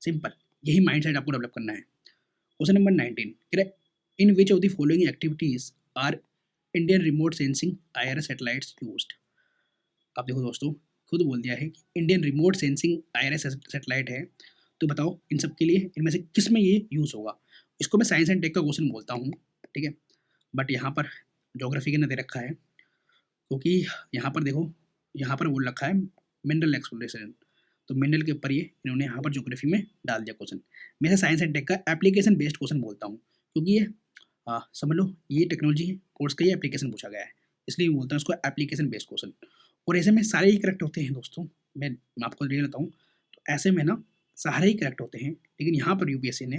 B: सिंपल, यही माइंडसेट आपको डेवलप करना है। Question number 19, in which of the following activities are Indian remote sensing IRS satellites used. अब देखो दोस्तों, खुद बोल दिया है कि Indian remote sensing IRS satellite है, तो बताओ इन सब के लिए इनमें से किस में ये यूज़ होगा। इसको मैं साइंस एंड टेक का क्वेश्चन बोलता हूँ, ठीक है, बट यहाँ पर ज्योग्राफी के ना दे रखा है, क्योंकि यहाँ पर देखो, यहाँ पर बोल रखा है मिनरल एक्सप्लोरेशन, तो मिनरल के ऊपर ये इन्होंने यहाँ पर ज्योग्राफी में डाल दिया क्वेश्चन। मैं इसे साइंस एंड टेक का एप्लीकेशन बेस्ड क्वेश्चन बोलता हूँ, क्योंकि ये समझ लो ये टेक्नोलॉजी कोर्स का ये एप्लीकेशन पूछा गया है, इसलिए बोलता हूँ इसको एप्लीकेशन बेस्ड क्वेश्चन। और ऐसे में सारे ही करेक्ट होते हैं दोस्तों, मैं आपको ले लेता हूँ, तो ऐसे में ना सारे ही करेक्ट होते हैं, लेकिन यहाँ पर यूपीएससी ने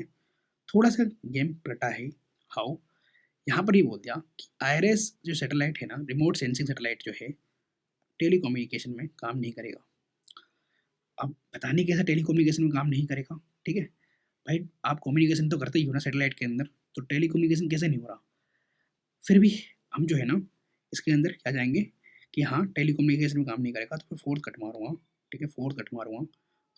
B: थोड़ा सा गेम पलटा है। हाउ, यहाँ पर ये बोल दिया कि IRS जो सैटेलाइट है ना, रिमोट सेंसिंग सैटेलाइट जो है, टेलीकम्युनिकेशन में काम नहीं करेगा। अब पता नहीं कैसे टेलीकम्युनिकेशन में काम नहीं करेगा, ठीक है भाई, आप कम्युनिकेशन तो करते ही हो ना सैटेलाइट के अंदर, तो टेलीकम्युनिकेशन कैसे नहीं हो रहा। फिर भी हम जो है ना इसके अंदर क्या जाएंगे कि हाँ टेलीकम्युनिकेशन में काम नहीं करेगा, तो मैं फोर्थ कट मारूंगा, ठीक है, फोर्थ कट मारूंगा।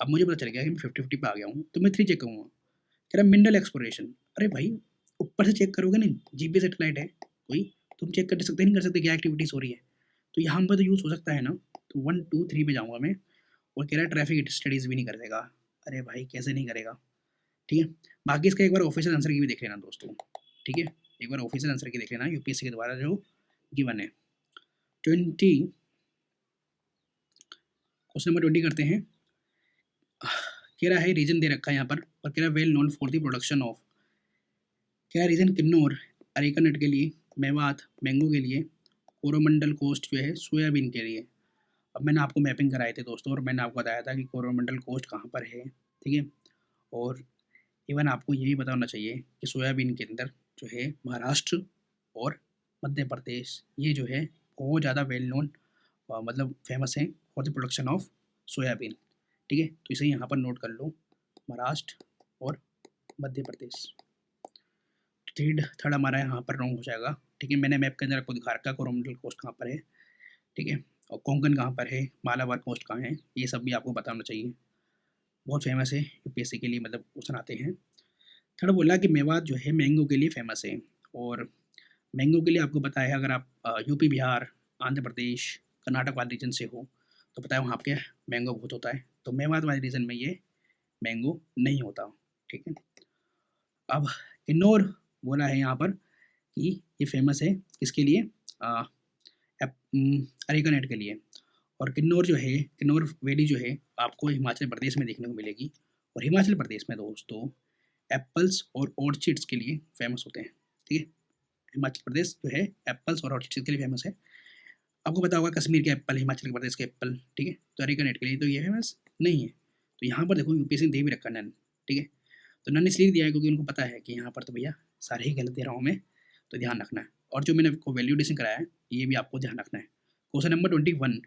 B: अब मुझे पता चल गया कि मैं 50-50 पे आ गया हूँ, तो मैं 3 चेक करूँगा। कह रहा मिनरल एक्सप्लोरेशन, अरे भाई ऊपर से चेक करोगे नहीं, जीपीएस सैटेलाइट है कोई, तुम चेक कर सकते नहीं कर सकते क्या एक्टिविटीज़ हो रही है, तो यहाँ पर तो यूज़ हो सकता है ना, तो 1 2 3 पे जाऊँगा मैं। और कह रहा है ट्रैफिक स्टडीज़ भी नहीं करेगा, अरे भाई कैसे नहीं करेगा, ठीक है। बाकी इसका एक बार ऑफिशियल आंसर की भी देख लेना दोस्तों, ठीक है, एक बार ऑफिशियल आंसर की देख लेना यूपीएससी के द्वारा जो गिवन है। 20, क्वेश्चन नंबर 20 करते हैं। कह रहा है रीजन दे रखा है यहाँ पर, और कह रहा है well known for the production of, क्या रीजन किन्नौर अरेका नट के लिए, मेवात मैंगो के लिए, कोरोमंडल कोस्ट जो है सोयाबीन के लिए। अब मैंने आपको मैपिंग कराए थे दोस्तों, और मैंने आपको बताया था कि कोरोमंडल कोस्ट कहाँ पर है, ठीक है। और इवन आपको ये भी पता होना चाहिए कि सोयाबीन के अंदर जो है महाराष्ट्र और मध्य प्रदेश ये जो है बहुत ज़्यादा वेल नोन, मतलब फेमस है for the production of soybean, ठीक है। तो इसे यहाँ पर नोट कर लो, महाराष्ट्र और मध्य प्रदेश। थर्ड हमारा यहाँ पर रॉन्ग हो जाएगा, ठीक है, मैंने मैप के अंदर आपको दिखा रखा है कोरोमंडल कोस्ट कहाँ पर है, ठीक है, और कोंकण कहाँ पर है, मालाबार कोस्ट कहाँ है, ये सब भी आपको पता होना चाहिए, बहुत फेमस है यूपीएससी के लिए, मतलब क्वेश्चन आते हैं। थर्ड बोला कि मेवात जो है मैंगो के लिए फेमस है, और मैंगो के लिए आपको पता है अगर आप यूपी बिहार आंध्र प्रदेश कर्नाटक वाले रीजन से हो तो पता है वहाँ पे मैंगो बहुत होता है, तो मेवात वाले रीजन में ये मैंगो नहीं होता, ठीक है। अब किन्नौर बोला है यहाँ पर कि ये फेमस है किसके लिए, अरेकानेट के लिए। और किन्नौर जो है, किन्नौर वैली जो है आपको हिमाचल प्रदेश में देखने को मिलेगी, और हिमाचल प्रदेश में दोस्तों एप्पल्स और ऑर्चिड्स के लिए फेमस होते हैं, ठीक है। हिमाचल प्रदेश जो है एप्पल्स और ऑर्चिड्स के लिए फेमस है। आपको पता होगा कश्मीर के एप्पल, हिमाचल प्रदेश के एप्पल, ठीक है, तो अरेकानेट के लिए तो ये फेमस नहीं है। तो यहाँ पर देखो यूपीएससी ने दे भी रखा नन, ठीक है, तो नन इसलिए दिया है क्योंकि उनको पता है कि यहाँ पर तो भैया सारे ही गलत दे रहा हूँ मैं, तो ध्यान रखना है। और जो मैंने आपको वैल्यूडेशन कराया है ये भी आपको ध्यान रखना है। क्वेश्चन नंबर 21,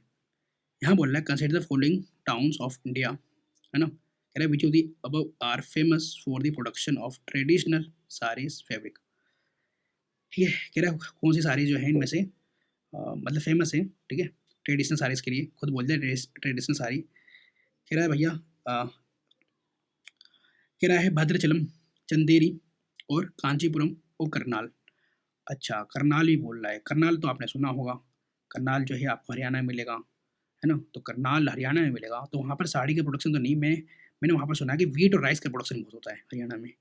B: यहाँ बोल रहा है consider the following towns of India, है ना, कह रहा है which of the above are famous for the production of traditional saris fabric, ठीक है, कह रहा है कौन सी साड़ी जो है इनमें से मतलब फेमस है, ठीक है, ट्रेडिशनल साड़ीज़ के लिए, खुद बोलते हैं ट्रेडिशनल साड़ी। कह रहा है भैया कह रहा है भद्रचलम, चंदेरी और कांचीपुरम और करनाल। अच्छा करनाल ही बोल रहा है, करनाल तो आपने सुना होगा, करनाल जो है आपको हरियाणा में मिलेगा, है ना, तो करनाल हरियाणा में मिलेगा, तो वहाँ पर साड़ी का प्रोडक्शन तो नहीं, मैंने वहाँ पर सुना है कि वीट और राइस का प्रोडक्शन बहुत होता है हरियाणा में,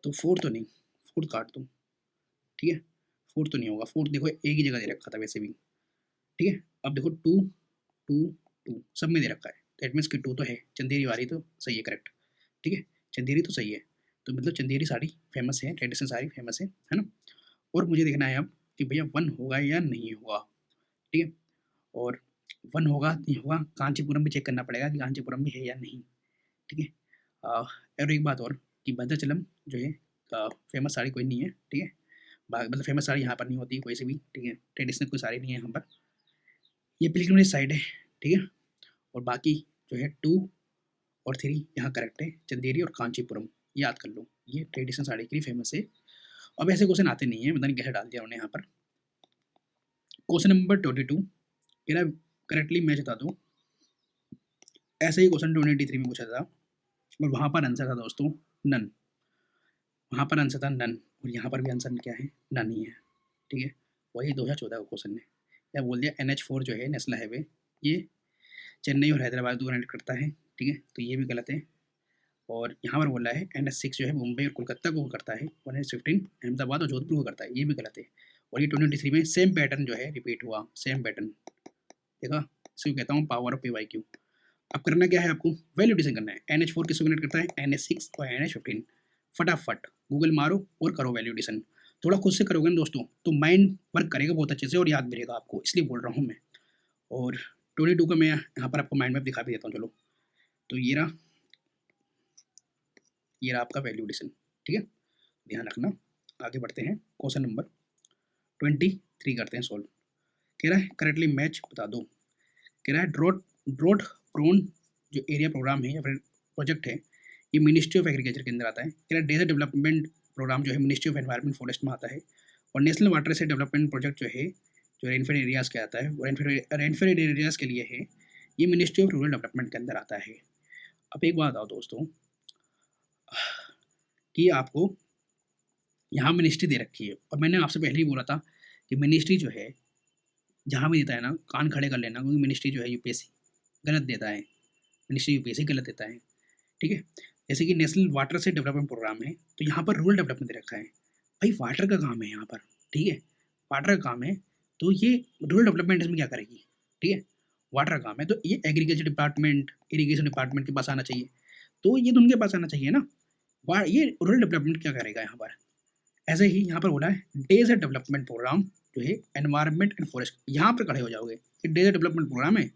B: तो फोर्थ तो नहीं, फोर्थ काट दो, ठीक है, फोर्थ तो नहीं होगा, फोर्थ देखो एक ही जगह दे रखा था वैसे भी, ठीक है। अब देखो टू टू टू सब में दे रखा है, दैट मीन्स कि टू तो है, चंदेरी वाली तो सही है करेक्ट, ठीक है, चंदेरी तो सही है, तो मतलब चंदेरी साड़ी फेमस है, ट्रेडिशनल साड़ी फेमस है ना। और मुझे देखना है अब कि भैया वन होगा या नहीं होगा, ठीक है, और वन होगा नहीं होगा, कांचीपुरम भी चेक करना पड़ेगा कि कांचीपुरम भी है या नहीं, ठीक है। और एक बात और कि भद्राचलम जो है फेमस साड़ी कोई नहीं है, ठीक है, मतलब फेमस साड़ी यहाँ पर नहीं होती कोई सी भी, ठीक है, ट्रेडिशनल कोई साड़ी नहीं है यहाँ पर। ये प्रिलिमिनरी साइड है, ठीक है। और बाकी जो है 2 और 3 यहाँ करेक्ट है, चंदेरी और कांचीपुरम याद कर लो, ये ट्रेडिशनल साड़ी के लिए फेमस है। अब ऐसे क्वेश्चन आते नहीं है, पता नहीं कैसे डाल दिया उन्होंने यहाँ पर। क्वेश्चन नंबर 22 मेरा करेक्टली मैच बता दो। ऐसे ही क्वेश्चन 2023 में पूछा था और वहाँ पर आंसर था दोस्तों नन, वहाँ पर आंसर था नन और यहाँ पर भी आंसर क्या है, नन ही है, ठीक है। वही 2014 का क्वेश्चन ने या बोल दिया NH4 जो है नेशनल हाईवे, ये चेन्नई और हैदराबाद को कनेक्ट करता है, ठीक है, तो ये भी गलत है। और यहाँ पर बोला है NH6 जो है मुंबई और कोलकाता को करता है और NH15 अहमदाबाद और जोधपुर को करता है, ये भी गलत है। और ये 2023 में सेम पैटर्न जो है रिपीट हुआ, सेम पैटर्न, देखा, इसको कहता हूँ पावर ऑफ PYQ। अब करना क्या है आपको, वैल्यू एडिशन करना है। NH4 किसको कनेक्ट करता है, NH6 और NH15। फटाफट गूगल मारो और करो वैल्यू एडिशन। थोड़ा खुद से करोगे ना दोस्तों तो माइंड वर्क करेगा बहुत अच्छे से और याद भी रहेगा आपको, इसलिए बोल रहा हूँ मैं। और 22 का मैं यहाँ पर आपको माइंड मैप दिखा भी देता हूँ, चलो। तो ये रहा आपका वैल्यू एडिशन, ठीक है, ध्यान रखना। आगे बढ़ते हैं, क्वेश्चन नंबर 23 करते हैं सॉल्व। कह रहा है करेक्टली मैच बता दो। कह रहा है ड्रॉट प्रोन जो एरिया प्रोग्राम है या फिर प्रोजेक्ट है, ये मिनिस्ट्री ऑफ एग्रीकल्चर के अंदर आता है। कह रहा है डेजर्ट डेवलपमेंट प्रोग्राम जो है मिनिस्ट्री ऑफ एनवायरमेंट फॉरेस्ट में आता है। और नेशनल वाटर से डेवलपमेंट प्रोजेक्ट जो है, जो रेनफेड एरियाज़ के आता है, वो रेनफेड एरियाज़ के लिए है, ये मिनिस्ट्री ऑफ रूरल डेवलपमेंट के अंदर आता है। अब एक बात आओ दोस्तों कि आपको यहाँ मिनिस्ट्री दे रखी है और मैंने आपसे पहले ही बोला था कि मिनिस्ट्री जो है जहाँ भी देता है ना, कान खड़े कर लेना, क्योंकि मिनिस्ट्री जो है यूपीएससी गलत देता है, मिनिस्ट्री यूपीएससी गलत देता है, ठीक है। जैसे कि नेशनल वाटर से डेवलपमेंट प्रोग्राम है, तो यहाँ पर रूरल डेवलपमेंट दे रखा है। भाई वाटर का काम है यहाँ पर, ठीक है, वाटर का काम है, तो ये रूरल डेवलपमेंट इसमें क्या करेगी, ठीक है, वाटर का काम है, तो ये एग्रीकल्चर डिपार्टमेंट, इरीगेशन डिपार्टमेंट के पास आना चाहिए, तो ये तो उनके पास आना चाहिए ना। ये रूरल डेवलपमेंट क्या करेगा यहाँ पर। ऐसे ही यहाँ पर बोला है डेजर्ट डेवलपमेंट प्रोग्राम जो है एनवायरनमेंट एंड फॉरेस्ट, यहाँ पर खड़े हो जाओगे कि डेजर्ट डेवलपमेंट प्रोग्राम है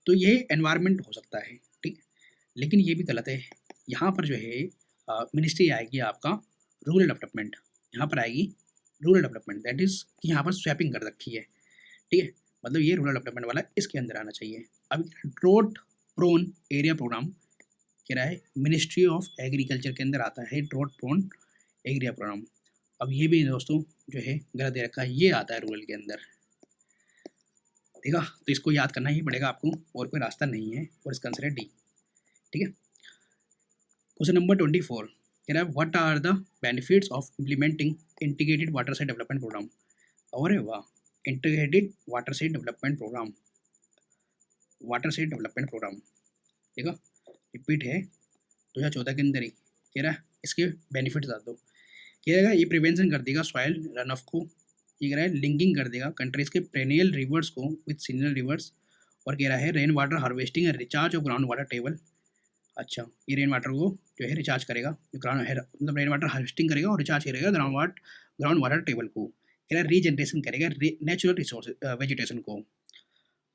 B: तो ये एनवायरनमेंट हो सकता है, ठीक, लेकिन ये भी गलत है। यहाँ पर जो है मिनिस्ट्री आएगी आपका रूरल डेवलपमेंट, यहाँ पर आएगी रूरल डेवलपमेंट, दैट इज कि यहाँ पर स्वैपिंग कर रखी है, ठीक है, मतलब ये रूरल डेवलपमेंट वाला इसके अंदर आना चाहिए। अब ड्रॉट प्रोन एरिया प्रोग्राम कह रहा है मिनिस्ट्री ऑफ एग्रीकल्चर के अंदर आता है ड्रॉट प्रोन एरिया प्रोग्राम। अब ये भी दोस्तों जो है गलत दे रखा है, ये आता है रूरल के अंदर, ठीक है, तो इसको याद करना ही पड़ेगा आपको और कोई रास्ता नहीं है और इसका आंसर है डी, ठीक है। क्वेश्चन नंबर 24 कह रहा है what are the benefits of implementing integrated water side development programme. अरे वाह, integrated water side development programme, water side development programme, ठीक है, रिपीट है 2014 के अंदर ही। कह रहा है इसके बेनिफिट्स बता दो। कह रहेगा ये प्रिवेंशन कर देगा सॉइल रन ऑफ को, ये कह रहा है लिंकिंग कर देगा कंट्रीज के पेरेनियल रिवर्स को विद सीजनल रिवर्स, और कह रहा है rain water harvesting and recharge of ground water table. अच्छा, ये रेन वाटर को जो है रिचार्ज करेगा, जो ग्राउंड है मतलब रेन वाटर हार्वेस्टिंग करेगा और रिचार्ज करेगा ग्राउंड वाटर टेबल को। कह रहा है रीजनरेशन करेगा नेचुरल रिसोर्स वेजिटेशन को।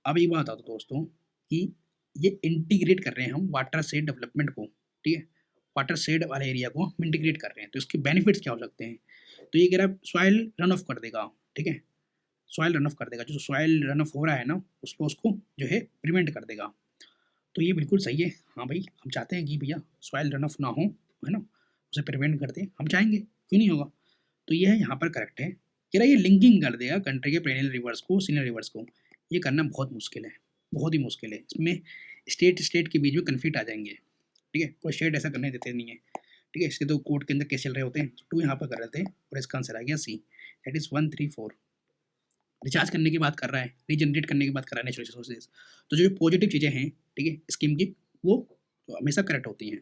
B: अब ये बात आता दोस्तों कि ये इंटीग्रेट कर रहे हैं हम वाटर शेड डेवलपमेंट को, ठीक है, वाटर शेड वाले एरिया को हम इंटीग्रेट कर रहे हैं, तो इसके बेनिफिट्स क्या हो सकते हैं। तो ये कह रहा है सॉइल रन ऑफ कर देगा, ठीक है, सॉइल रन ऑफ कर देगा, जो सॉइल रन ऑफ हो रहा है ना उसको जो है प्रिवेंट कर देगा, तो ये बिल्कुल सही है। हाँ भाई, हम चाहते हैं कि भैया सॉइल रन ऑफ ना हो, है ना, उसे प्रिवेंट कर दें, हम चाहेंगे, क्यों नहीं होगा, तो ये है यहाँ पर करेक्ट है। कह रहा है ये लिंकिंग कर देगा कंट्री के पेरेनियल रिवर्स को सीनियर रिवर्स को, ये करना बहुत मुश्किल है, बहुत ही मुश्किल है, इसमें स्टेट के बीच में कन्फ्लिक्ट आ जाएंगे, ठीक है, कोई स्टेट ऐसा करने देते नहीं है, ठीक है, इसके तो कोर्ट के अंदर केस चल रहे होते हैं, 2 यहाँ पर कर रहे थे और इसका आंसर आ गया सी, दैट इज 134। रिचार्ज करने की बात कर रहा है, रीजनरेट करने की बात कर रहा है नेचुरल रिसोर्सेज, तो जो पॉजिटिव चीज़ें हैं, ठीक है, स्कीम की, वो तो हमेशा करेक्ट होती हैं।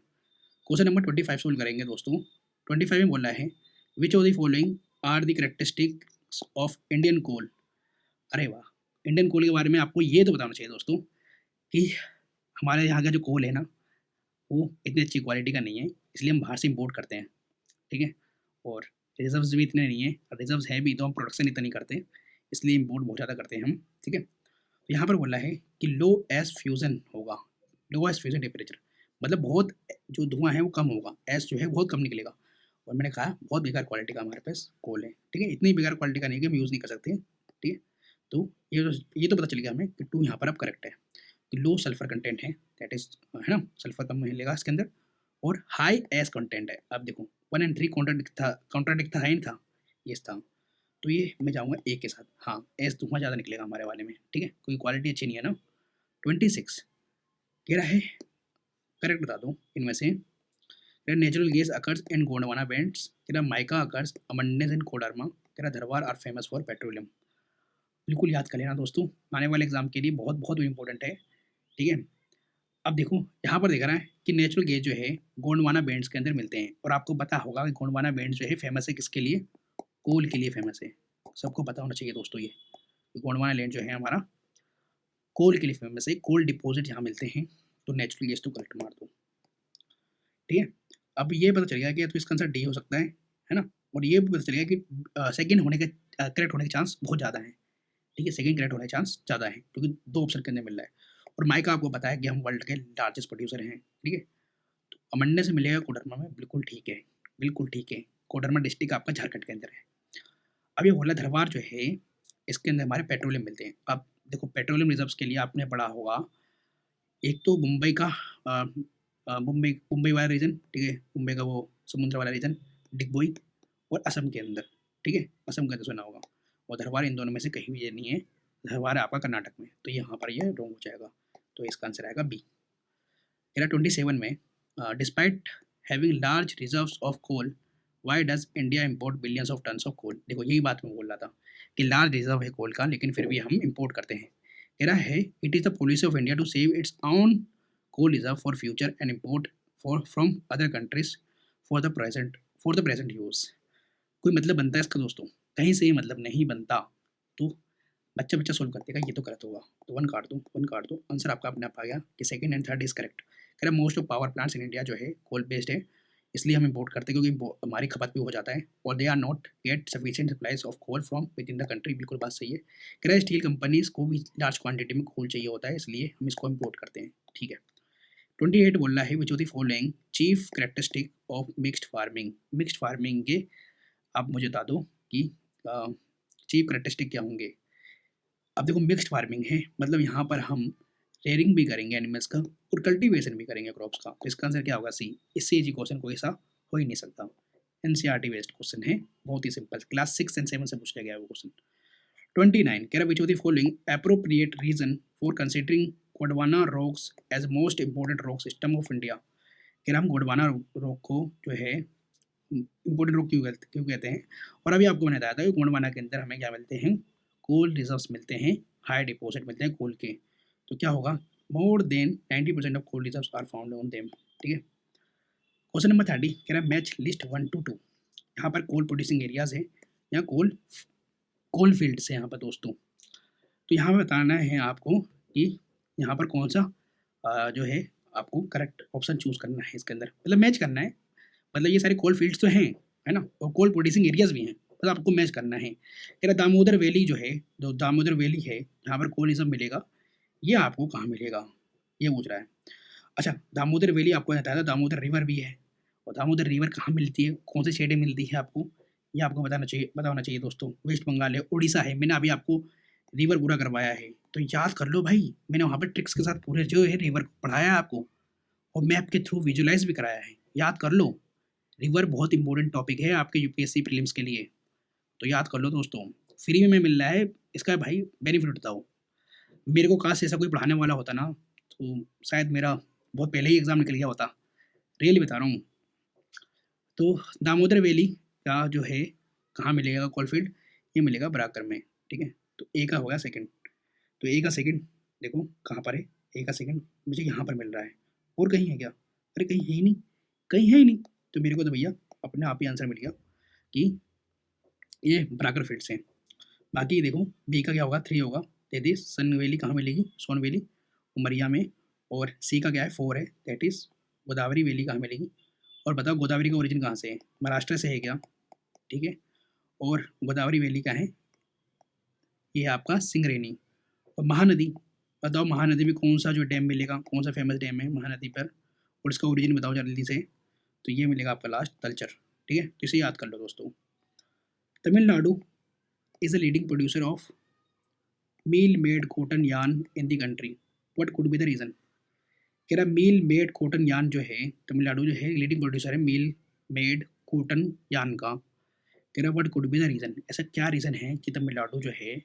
B: क्वेश्चन नंबर 25 सोल्व करेंगे दोस्तों। 25 में बोला है which of the following are the characteristics of Indian coal. अरे वाह, इंडियन कोल के बारे में आपको ये तो बताना चाहिए दोस्तों कि हमारे यहाँ का जो कोल है ना वो इतनी अच्छी क्वालिटी का नहीं है, इसलिए हम बाहर से इम्पोर्ट करते हैं, ठीक है, और रिजर्व्स भी इतने नहीं है, रिजर्व्स है भी तो हम प्रोडक्शन इतना नहीं करते, इसलिए इम्पोर्ट बहुत ज़्यादा करते हैं हम, ठीक है। तो यहाँ पर बोला है कि लो एस फ्यूज़न होगा, लो एस फ्यूज़न टेम्परेचर मतलब बहुत जो धुआं है वो कम होगा, एस जो है बहुत कम निकलेगा, और मैंने कहा बहुत बेकार क्वालिटी का हमारे पास कोल है, ठीक है, इतनी बेकार क्वालिटी का नहीं कि हम यूज़ नहीं कर सकते, ठीक है, तो ये तो पता चल गया हमें कि 2 यहाँ पर अब करेक्ट है। तो लो सल्फर कंटेंट है, दैट इज़ है ना, सल्फर कम मिलेगा इसके अंदर, और हाई एस कंटेंट है। अब देखो 1 एंड 3 कॉन्ट्राडिक्ट था, है नहीं था? यस था। तो ये मैं जाऊँगा ए के साथ। हाँ, एस धुआँ ज़्यादा निकलेगा हमारे वाले में, ठीक है? क्योंकि क्वालिटी अच्छी नहीं है ना। 26 कह रहा है, करेक्ट बता दो इनमें से। कह रहा natural gas occurs in Gondwana belts, कह रहा mica occurs abundance in Koderma, कह रहा Dharwar are famous for petroleum. बिल्कुल याद कर लेना दोस्तों, आने वाले एग्जाम के लिए बहुत बहुत इंपॉर्टेंट है, ठीक है? अब देखो यहाँ पर दिख रहा है कि नेचुरल गैस जो है गोंडवाना बेल्ट्स के अंदर मिलते हैं, और आपको पता होगा कि गोंडवाना बेल्ट्स जो है फेमस है किसके लिए? कोल के लिए फेमस है। सबको पता होना चाहिए दोस्तों ये, कि गोंडवाना लैंड जो है हमारा कोल के लिए फेमस है, कोल डिपॉजिट यहाँ मिलते हैं। तो नेचुरल गैस तो करेक्ट मार दो, ठीक है? अब ये पता चल गया कि तो इसका आंसर डी हो सकता है ना? और ये भी पता चल गया कि सेकंड होने के करेक्ट होने के चांस बहुत ज़्यादा हैं, ठीक है? सेकंड करेक्ट होने के चांस ज़्यादा है, क्योंकि 2 ऑप्शन के अंदर मिल रहा है। और माइका आपको पता है कि हम वर्ल्ड के लार्जेस्ट प्रोड्यूसर हैं, ठीक है? तो अमंडे से मिलेगा कोडरमा में, बिल्कुल ठीक है, बिल्कुल ठीक है। कोडरमा डिस्ट्रिक्ट आपका झारखंड के अंदर है। अब ये बोला धरवार जो है, इसके अंदर हमारे पेट्रोलियम मिलते हैं। अब देखो पेट्रोलियम रिजर्व्स के लिए आपने पढ़ा होगा, एक तो मुंबई का मुंबई मुंबई वाला रीजन, ठीक है? मुंबई का वो समुद्र वाला रीजन, डिगबोई, और असम के अंदर, ठीक है? असम के अंदर सुना होगा। और धरवार इन दोनों में से कहीं भी ये नहीं है, धरवार है आपका कर्नाटक में, तो यहाँ पर ये रॉन्ग हो जाएगा। तो इसका आंसर आएगा बी। era 27 में despite having large reserves of coal why does India import billions of tons of coal. देखो यही बात मैं बोल रहा था कि लार्ज रिजर्व है कोल का, लेकिन फिर भी हम इंपोर्ट करते हैं। कह रहा है it is the policy of India to save its own coal reserve for future and import for from other countries for the present use. कोई मतलब बनता है इसका दोस्तों? कहीं से ही मतलब नहीं बनता। तो बच्चा बच्चा सोल्व कर देगा, ये तो गलत होगा। तो 1 काट दो, 1 काट दो, आंसर आपका अपने आप आ गया कि second and third is correct. कह रहा most of power plants in India जो है कोल बेस्ड है, इसलिए हम इंपोर्ट करते हैं क्योंकि हमारी खपत भी हो जाता है, और they are not get sufficient supplies of coal from within the country. बिल्कुल बात सही है। कह रहा स्टील कंपनीज को भी लार्ज क्वांटिटी में कोल चाहिए होता है, इसलिए हम इसको इम्पोर्ट करते हैं, ठीक है? 28 बोल रहा है which of the following chief characteristic of mixed farming. Mixed farming के आप मुझे बता दो कि चीफ कैरेक्टरिस्टिक क्या होंगे। अब देखो मिक्स्ड फार्मिंग है, मतलब यहाँ पर हम रेयरिंग भी करेंगे एनिमल्स का और कल्टीवेशन भी करेंगे क्रॉप्स का। तो इसका आंसर क्या होगा? सी। इससे इजी क्वेश्चन कोई ऐसा हो ही नहीं सकता। एनसीईआरटी बेस्ड क्वेश्चन है, बहुत ही सिंपल, क्लास 6 एंड 7 से पूछा गया है वो क्वेश्चन। 29 कह रहा which of the following appropriate reason for considering Gondwana rocks as most important rock system of India. कह रहा हम गोंडवाना रॉक को जो है इंपॉर्टेंट रॉक क्यों कहते हैं। और अभी आपको मैंने बताया था कि गोंडवाना के अंदर हमें क्या मिलते हैं? कोल रिजर्व्स मिलते हैं, हाई डिपॉजिट मिलते हैं कोल के। तो क्या होगा? More than 90% of coal reserves are found on them, ठीक है? क्वेश्चन नंबर 30 कह रहा है मैच लिस्ट 1 to 2। यहाँ पर कोल प्रोड्यूसिंग एरियाज है या कोल फील्ड्स है यहाँ पर दोस्तों। तो यहाँ पर बताना है आपको कि यहाँ पर कौन सा जो है आपको करेक्ट ऑप्शन चूज करना है इसके अंदर, मतलब मैच करना है। मतलब ये सारे कोल फील्ड्स तो हैं, है ना, और कोल प्रोड्यूसिंग एरियाज भी हैं, मतलब आपको मैच करना है। कह रहा दामोदर वैली जो है, जो दामोदर वैली है जहाँ पर कोलिज्म मिलेगा, ये आपको कहाँ मिलेगा, ये पूछ रहा है। अच्छा, दामोदर वैली आपको बताया था, दामोदर रिवर भी है, और दामोदर रिवर कहाँ मिलती है, कौन से शेड में मिलती है आपको, ये आपको पता होना चाहिए दोस्तों। वेस्ट बंगाल है, उड़ीसा है। मैंने अभी आपको रिवर पूरा करवाया है, तो याद कर लो भाई, मैंने वहाँ पर ट्रिक्स के साथ पूरे जो है रिवर पढ़ाया है आपको, और मैप के थ्रू विजुलाइज भी कराया है, याद कर लो। रिवर बहुत इंपॉर्टेंट टॉपिक है आपके यूपीएससी प्रीलिम्स के लिए, तो याद कर लो दोस्तों। फ्री में मिल रहा है, इसका भाई बेनिफिट बताओ। मेरे को काश ऐसा कोई पढ़ाने वाला होता ना, तो शायद मेरा बहुत पहले ही एग्ज़ाम निकल गया होता, रियली बता रहा हूँ। तो दामोदर वैली का जो है कहाँ मिलेगा कोलफील्ड, ये मिलेगा बराकर में, ठीक है? तो ए का होगा सेकंड। तो ए का सेकंड देखो कहाँ पर है, ए का सेकंड मुझे यहाँ पर मिल रहा है, और कहीं है क्या? अरे कहीं है ही नहीं, कहीं है ही नहीं। तो मेरे को तो भैया अपने आप ही आंसर मिल गया कि ये बराकर फील्ड से। बाकी देखो बी का क्या होगा? 3 होगा। दैट इज सन वैली कहाँ मिलेगी? सोन वैली उमरिया में। और सी का क्या है? 4 है, दैट इज गोदावरी वैली कहाँ मिलेगी? और बताओ गोदावरी का ओरिजिन कहाँ से है? महाराष्ट्र से है क्या? ठीक है। और गोदावरी वैली का है ये आपका सिंगरेनी। और महानदी, बताओ महानदी में कौन सा जो डैम मिलेगा, कौन सा फेमस डैम है महानदी पर, और इसका ओरिजिन बताओ जल्दी से। तो ये मिलेगा आपका लास्ट तलचर, ठीक है? तो इसे याद कर लो दोस्तों। Tamil Nadu is the leading producer of mill made cotton yarn in the country, what could be the reason. कह रहा मील मेड कॉटन यान जो है तमिलनाडु जो है लीडिंग प्रोड्यूसर है मील मेड कॉटन यान का। कह रहा what could be the reason, ऐसा क्या रीज़न है कि तमिलनाडु जो है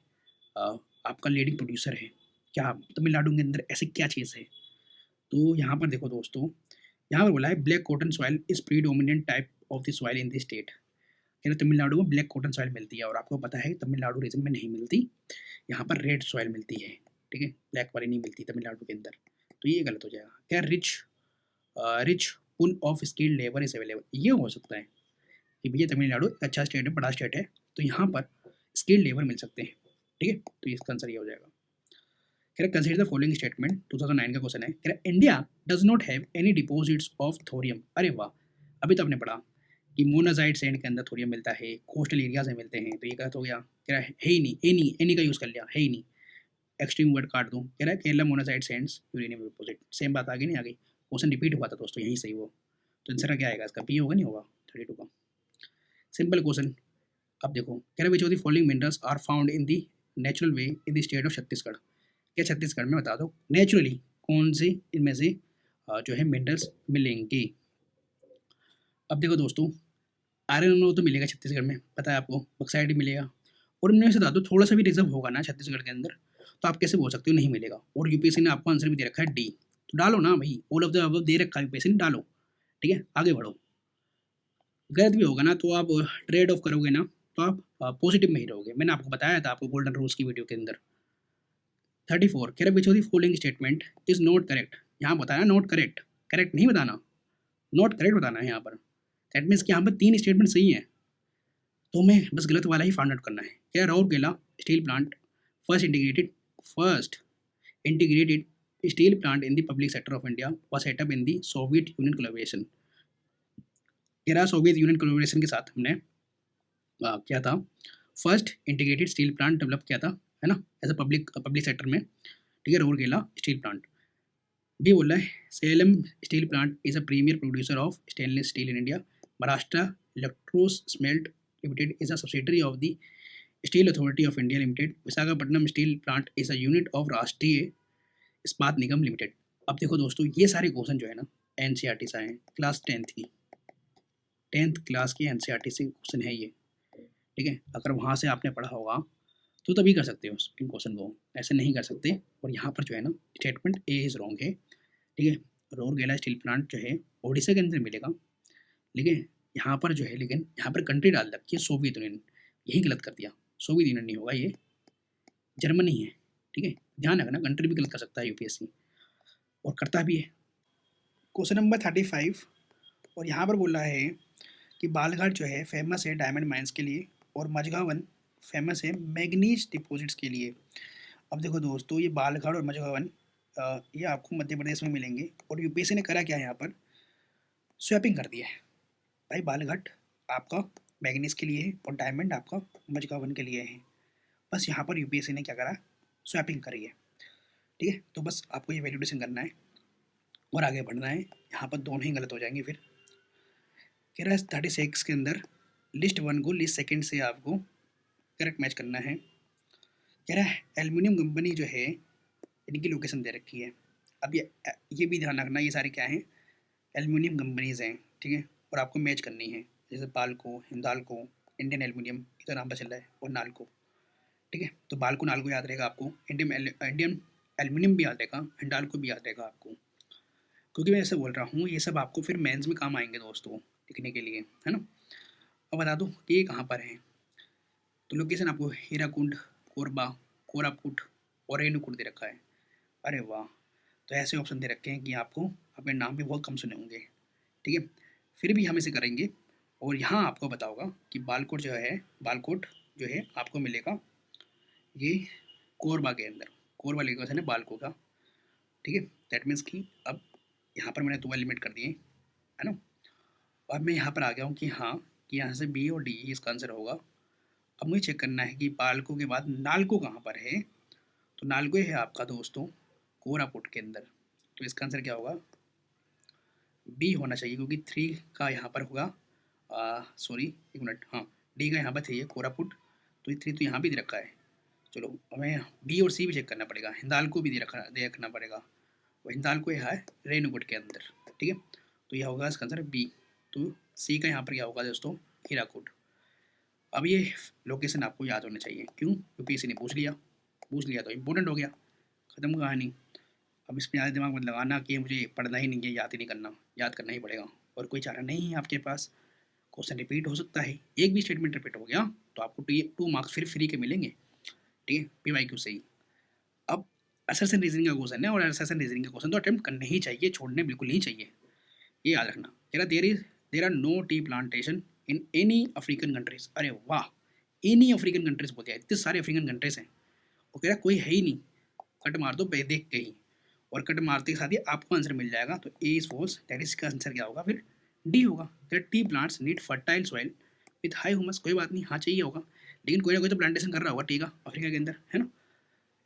B: आपका लीडिंग प्रोड्यूसर है, क्या तमिलनाडु के अंदर ऐसी क्या चीज़ है। तो यहाँ पर देखो दोस्तों, यहाँ पर बोला है black cotton soil is predominant type of the soil in the state. कह रहे तमिलनाडु में ब्लैक कॉटन सॉइल मिलती है और आपको पता है तमिलनाडु रीजन में नहीं मिलती, यहाँ पर रेड सॉइल मिलती है, ठीक है, ब्लैक वाली नहीं मिलती तमिलनाडु के अंदर, तो ये गलत हो जाएगा। क्या rich rich pool of skilled labour is available, ये हो सकता है कि भैया तमिलनाडु एक अच्छा स्टेट है, बड़ा स्टेट है, तो यहाँ पर स्किल्ड लेबर मिल सकते हैं, ठीक है, तो इसका आंसर ये हो जाएगा। कह रहा कंसीडर द फॉलोइंग स्टेटमेंट, 2009 का क्वेश्चन है। कह रहा India does not have any deposits of thorium, अरे वाह, अभी तो आपने पढ़ा कि मोनाजाइट सैंड के अंदर थोरियम मिलता है, कोस्टल एरियाज में मिलते हैं, तो ये गलत हो गया। कह रहा है ही नहीं, एनी का यूज़ कर लिया, है ही नहीं, एक्सट्रीम वर्ड काट दूँ। कह रहा है Kerala monazite Sands uranium deposit, same बात आगे नहीं आ गई, क्वेश्चन रिपीट हुआ था दोस्तों, यही सही वो, तो आंसर क्या आएगा इसका, बी होगा नहीं होगा 32 का, सिंपल क्वेश्चन। अब देखो कह रहा which of the following minerals are found in the natural way in the state of Chhattisgarh, क्या छत्तीसगढ़ में बता दो नेचुरली कौन से इनमें से जो है मिनरल्स मिलेंगे। अब देखो दोस्तों, आयरन ओर तो मिलेगा छत्तीसगढ़ में, पता है आपको, बक्साइड भी मिलेगा, और इनमें से धातु थोड़ा सा भी रिजर्व होगा ना छत्तीसगढ़ के अंदर, तो आप कैसे बोल सकते हो नहीं मिलेगा। और यूपीएससी ने आपको आंसर भी दे रखा है डी, तो डालो ना भाई, ऑल ऑफ द अबव दे रखा है यूपीएससी ने, डालो, ठीक है, आगे बढ़ो। गलत भी होगा ना तो आप ट्रेड ऑफ करोगे ना, तो आप पॉजिटिव में ही रहोगे, मैंने आपको बताया था आपको गोल्डन रूल्स की वीडियो के अंदर। 34 कह रहे विच of the following statement is not correct, यहाँ बताया नॉट करेक्ट, करेक्ट नहीं बताना, नॉट करेक्ट बताना है यहाँ पर, दैट मीन्स कि यहाँ पर 3 स्टेटमेंट सही है, तो हमें बस गलत वाला ही फाइंड आउट करना है। क्या Rourkela steel plant first integrated steel plant in the public sector of India was setup in the Soviet union collaboration. कह रहा सोवियत यूनियन कोलैबोरेशन के साथ हमने क्या था, first integrated steel plant develop किया था, है ना, एज अ पब्लिक सेक्टर में, ठीक है, राउरकेला स्टील प्लांट। भी बोल रहा है Salem steel plant is a premier producer of stainless steel in India, Maharashtra electros smelt limited is a subsidiary of the steel authority of India limited, Visakhapatnam steel plant is a unit of Rashtriya Ispat Nigam limited. अब देखो दोस्तों, ये सारे question जो है ना NCERT से आए, क्लास 10th क्लास की एनसीईआरटी से क्वेश्चन है ये, ठीक है, अगर वहाँ से आपने पढ़ा होगा तो तभी कर सकते हो इन क्वेश्चन को, ऐसे नहीं कर सकते। और यहाँ पर जो है ना स्टेटमेंट ए इज रॉन्ग है, ठीक है, राउरकेला स्टील प्लांट जो है ओडिशा के अंदर मिलेगा, लेकिन यहाँ पर जो है, लेकिन यहाँ पर कंट्री डाल रखी है सोवियत यूनियन, यही गलत कर दिया, सोवियत यूनियन नहीं होगा, ये जर्मनी है, ठीक है, ध्यान रखना कंट्री भी गलत कर सकता है यूपीएससी, और करता भी है। क्वेश्चन नंबर 35, और यहाँ पर बोल रहा है कि बालघाट जो है फेमस है डायमंड माइंस के लिए, और मझगावन फेमस है मैग्नीज डिपॉजिट्स के लिए। अब देखो दोस्तों, ये बालघाट और मझगावन ये आपको मध्य प्रदेश में मिलेंगे, और यूपीएससी ने करा क्या है, यहाँ पर स्वैपिंग कर दिया है भाई, बालघाट आपका मैग्नीज के लिए है और डायमंड आपका मझगावन के लिए है, बस यहाँ पर यूपीएससी ने क्या करा, स्वैपिंग करी है, ठीक है, तो बस आपको ये वैल्यूडेशन करना है और आगे बढ़ना है, यहाँ पर दोनों ही गलत हो जाएंगे फिर। कह रहा है 36 के अंदर लिस्ट 1 को लिस्ट सेकंड से आपको करेक्ट मैच करना है। कह रहा है एल्युमिनियम कंपनी जो है इनकी लोकेशन दे रखी है। अब ये भी ध्यान रखना, ये सारी क्या हैं, एल्युमिनियम कंपनीज हैं, ठीक है, और आपको मैच करनी है, जैसे बाल्को, हिंदाल्को, इंडियन एल्युमिनियम, इधर नाम पर चल रहा है, और नाल्को, ठीक है, तो बाल्को नाल्को याद रहेगा आपको, इंडियन एल्युमिनियम भी याद रहेगा, हिंडाल्को भी याद रहेगा आपको, क्योंकि मैं ऐसे बोल रहा हूँ, ये सब आपको फिर मेंस में काम आएंगे दोस्तों लिखने के लिए, है ना। अब बता दो कि ये कहाँ पर है, तो लोकेशन आपको हीराकुंड, कोरबा, कोरापुट और रेणुकूट दे रखा है। अरे वाह, तो ऐसे ऑप्शन दे रखे हैं कि आपको अपने नाम भी बहुत कम सुने होंगे, ठीक है, फिर भी हम इसे करेंगे। और यहाँ आपको पता होगा कि बालकोट जो है आपको मिलेगा ये कोरबा के अंदर, कोरबा लोकेशन है बालको का, ठीक है, दैट मीन्स कि अब यहाँ पर मैंने 12 लिमिट कर दिए, है ना। अब मैं यहाँ पर आ गया हूँ कि हाँ, कि यहाँ से बी और डी इसका आंसर होगा। अब मुझे चेक करना है कि बालको के बाद नालको कहाँ पर है, तो नालको है आपका दोस्तों कोरापुट के अंदर, तो इसका आंसर क्या होगा, बी होना चाहिए, क्योंकि 3 का यहाँ पर होगा, सॉरी एक मिनट, हाँ डी का यहाँ पर चाहिए कोरापुट, तो ये 3 तो यहाँ भी दे रखा है, चलो हमें बी और सी भी चेक करना पड़ेगा, हिंदाल्को भी दे रखना पड़ेगा। वो हिंदाल्को है रेणुकूट के अंदर, ठीक है। तो यह होगा इसका आंसर बी। तो सी का यहाँ पर क्या होगा दोस्तों, हीराकुड। अब ये लोकेशन आपको याद होना चाहिए, क्यों, यूपीएससी ने पूछ लिया तो इम्पोर्टेंट हो गया, ख़त्म कहानी। अब इसमें ज़्यादा दिमाग मत लगाना कि मुझे पढ़ना ही नहीं है, याद ही नहीं करना, याद करना ही पड़ेगा, और कोई चारा नहीं है आपके पास। क्वेश्चन रिपीट हो सकता है, एक भी स्टेटमेंट रिपीट हो गया तो आपको 2 मार्क्स फिर फ्री के मिलेंगे, ठीक है, PYQ से ही। अब असर्शन रीजनिंग का क्वेश्चन है, और असर्शन रीजनिंग का क्वेश्चन तो अटेम्प्ट करने ही चाहिए, छोड़ने बिल्कुल नहीं चाहिए, ये याद रखना। कह रहा there are no tea plantation in any African countries. अरे वाह, एनी अफ्रीकन कंट्रीज बोलते हैं, इतने सारे अफ्रीकन कंट्रीज हैं, वो कह रहा कोई है ही नहीं, कट मार दो देख के ही, और कट मारते के साथ ही आपको आंसर मिल जाएगा। तो ए इज फॉल्स, दैट इज का आंसर क्या होगा, फिर डी होगा। T plants need fertile soil with high humus. कोई बात नहीं, हाँ चाहिए होगा, लेकिन कोई ना कोई तो प्लांटेशन कर रहा होगा टी का अफ्रीका के अंदर, है ना,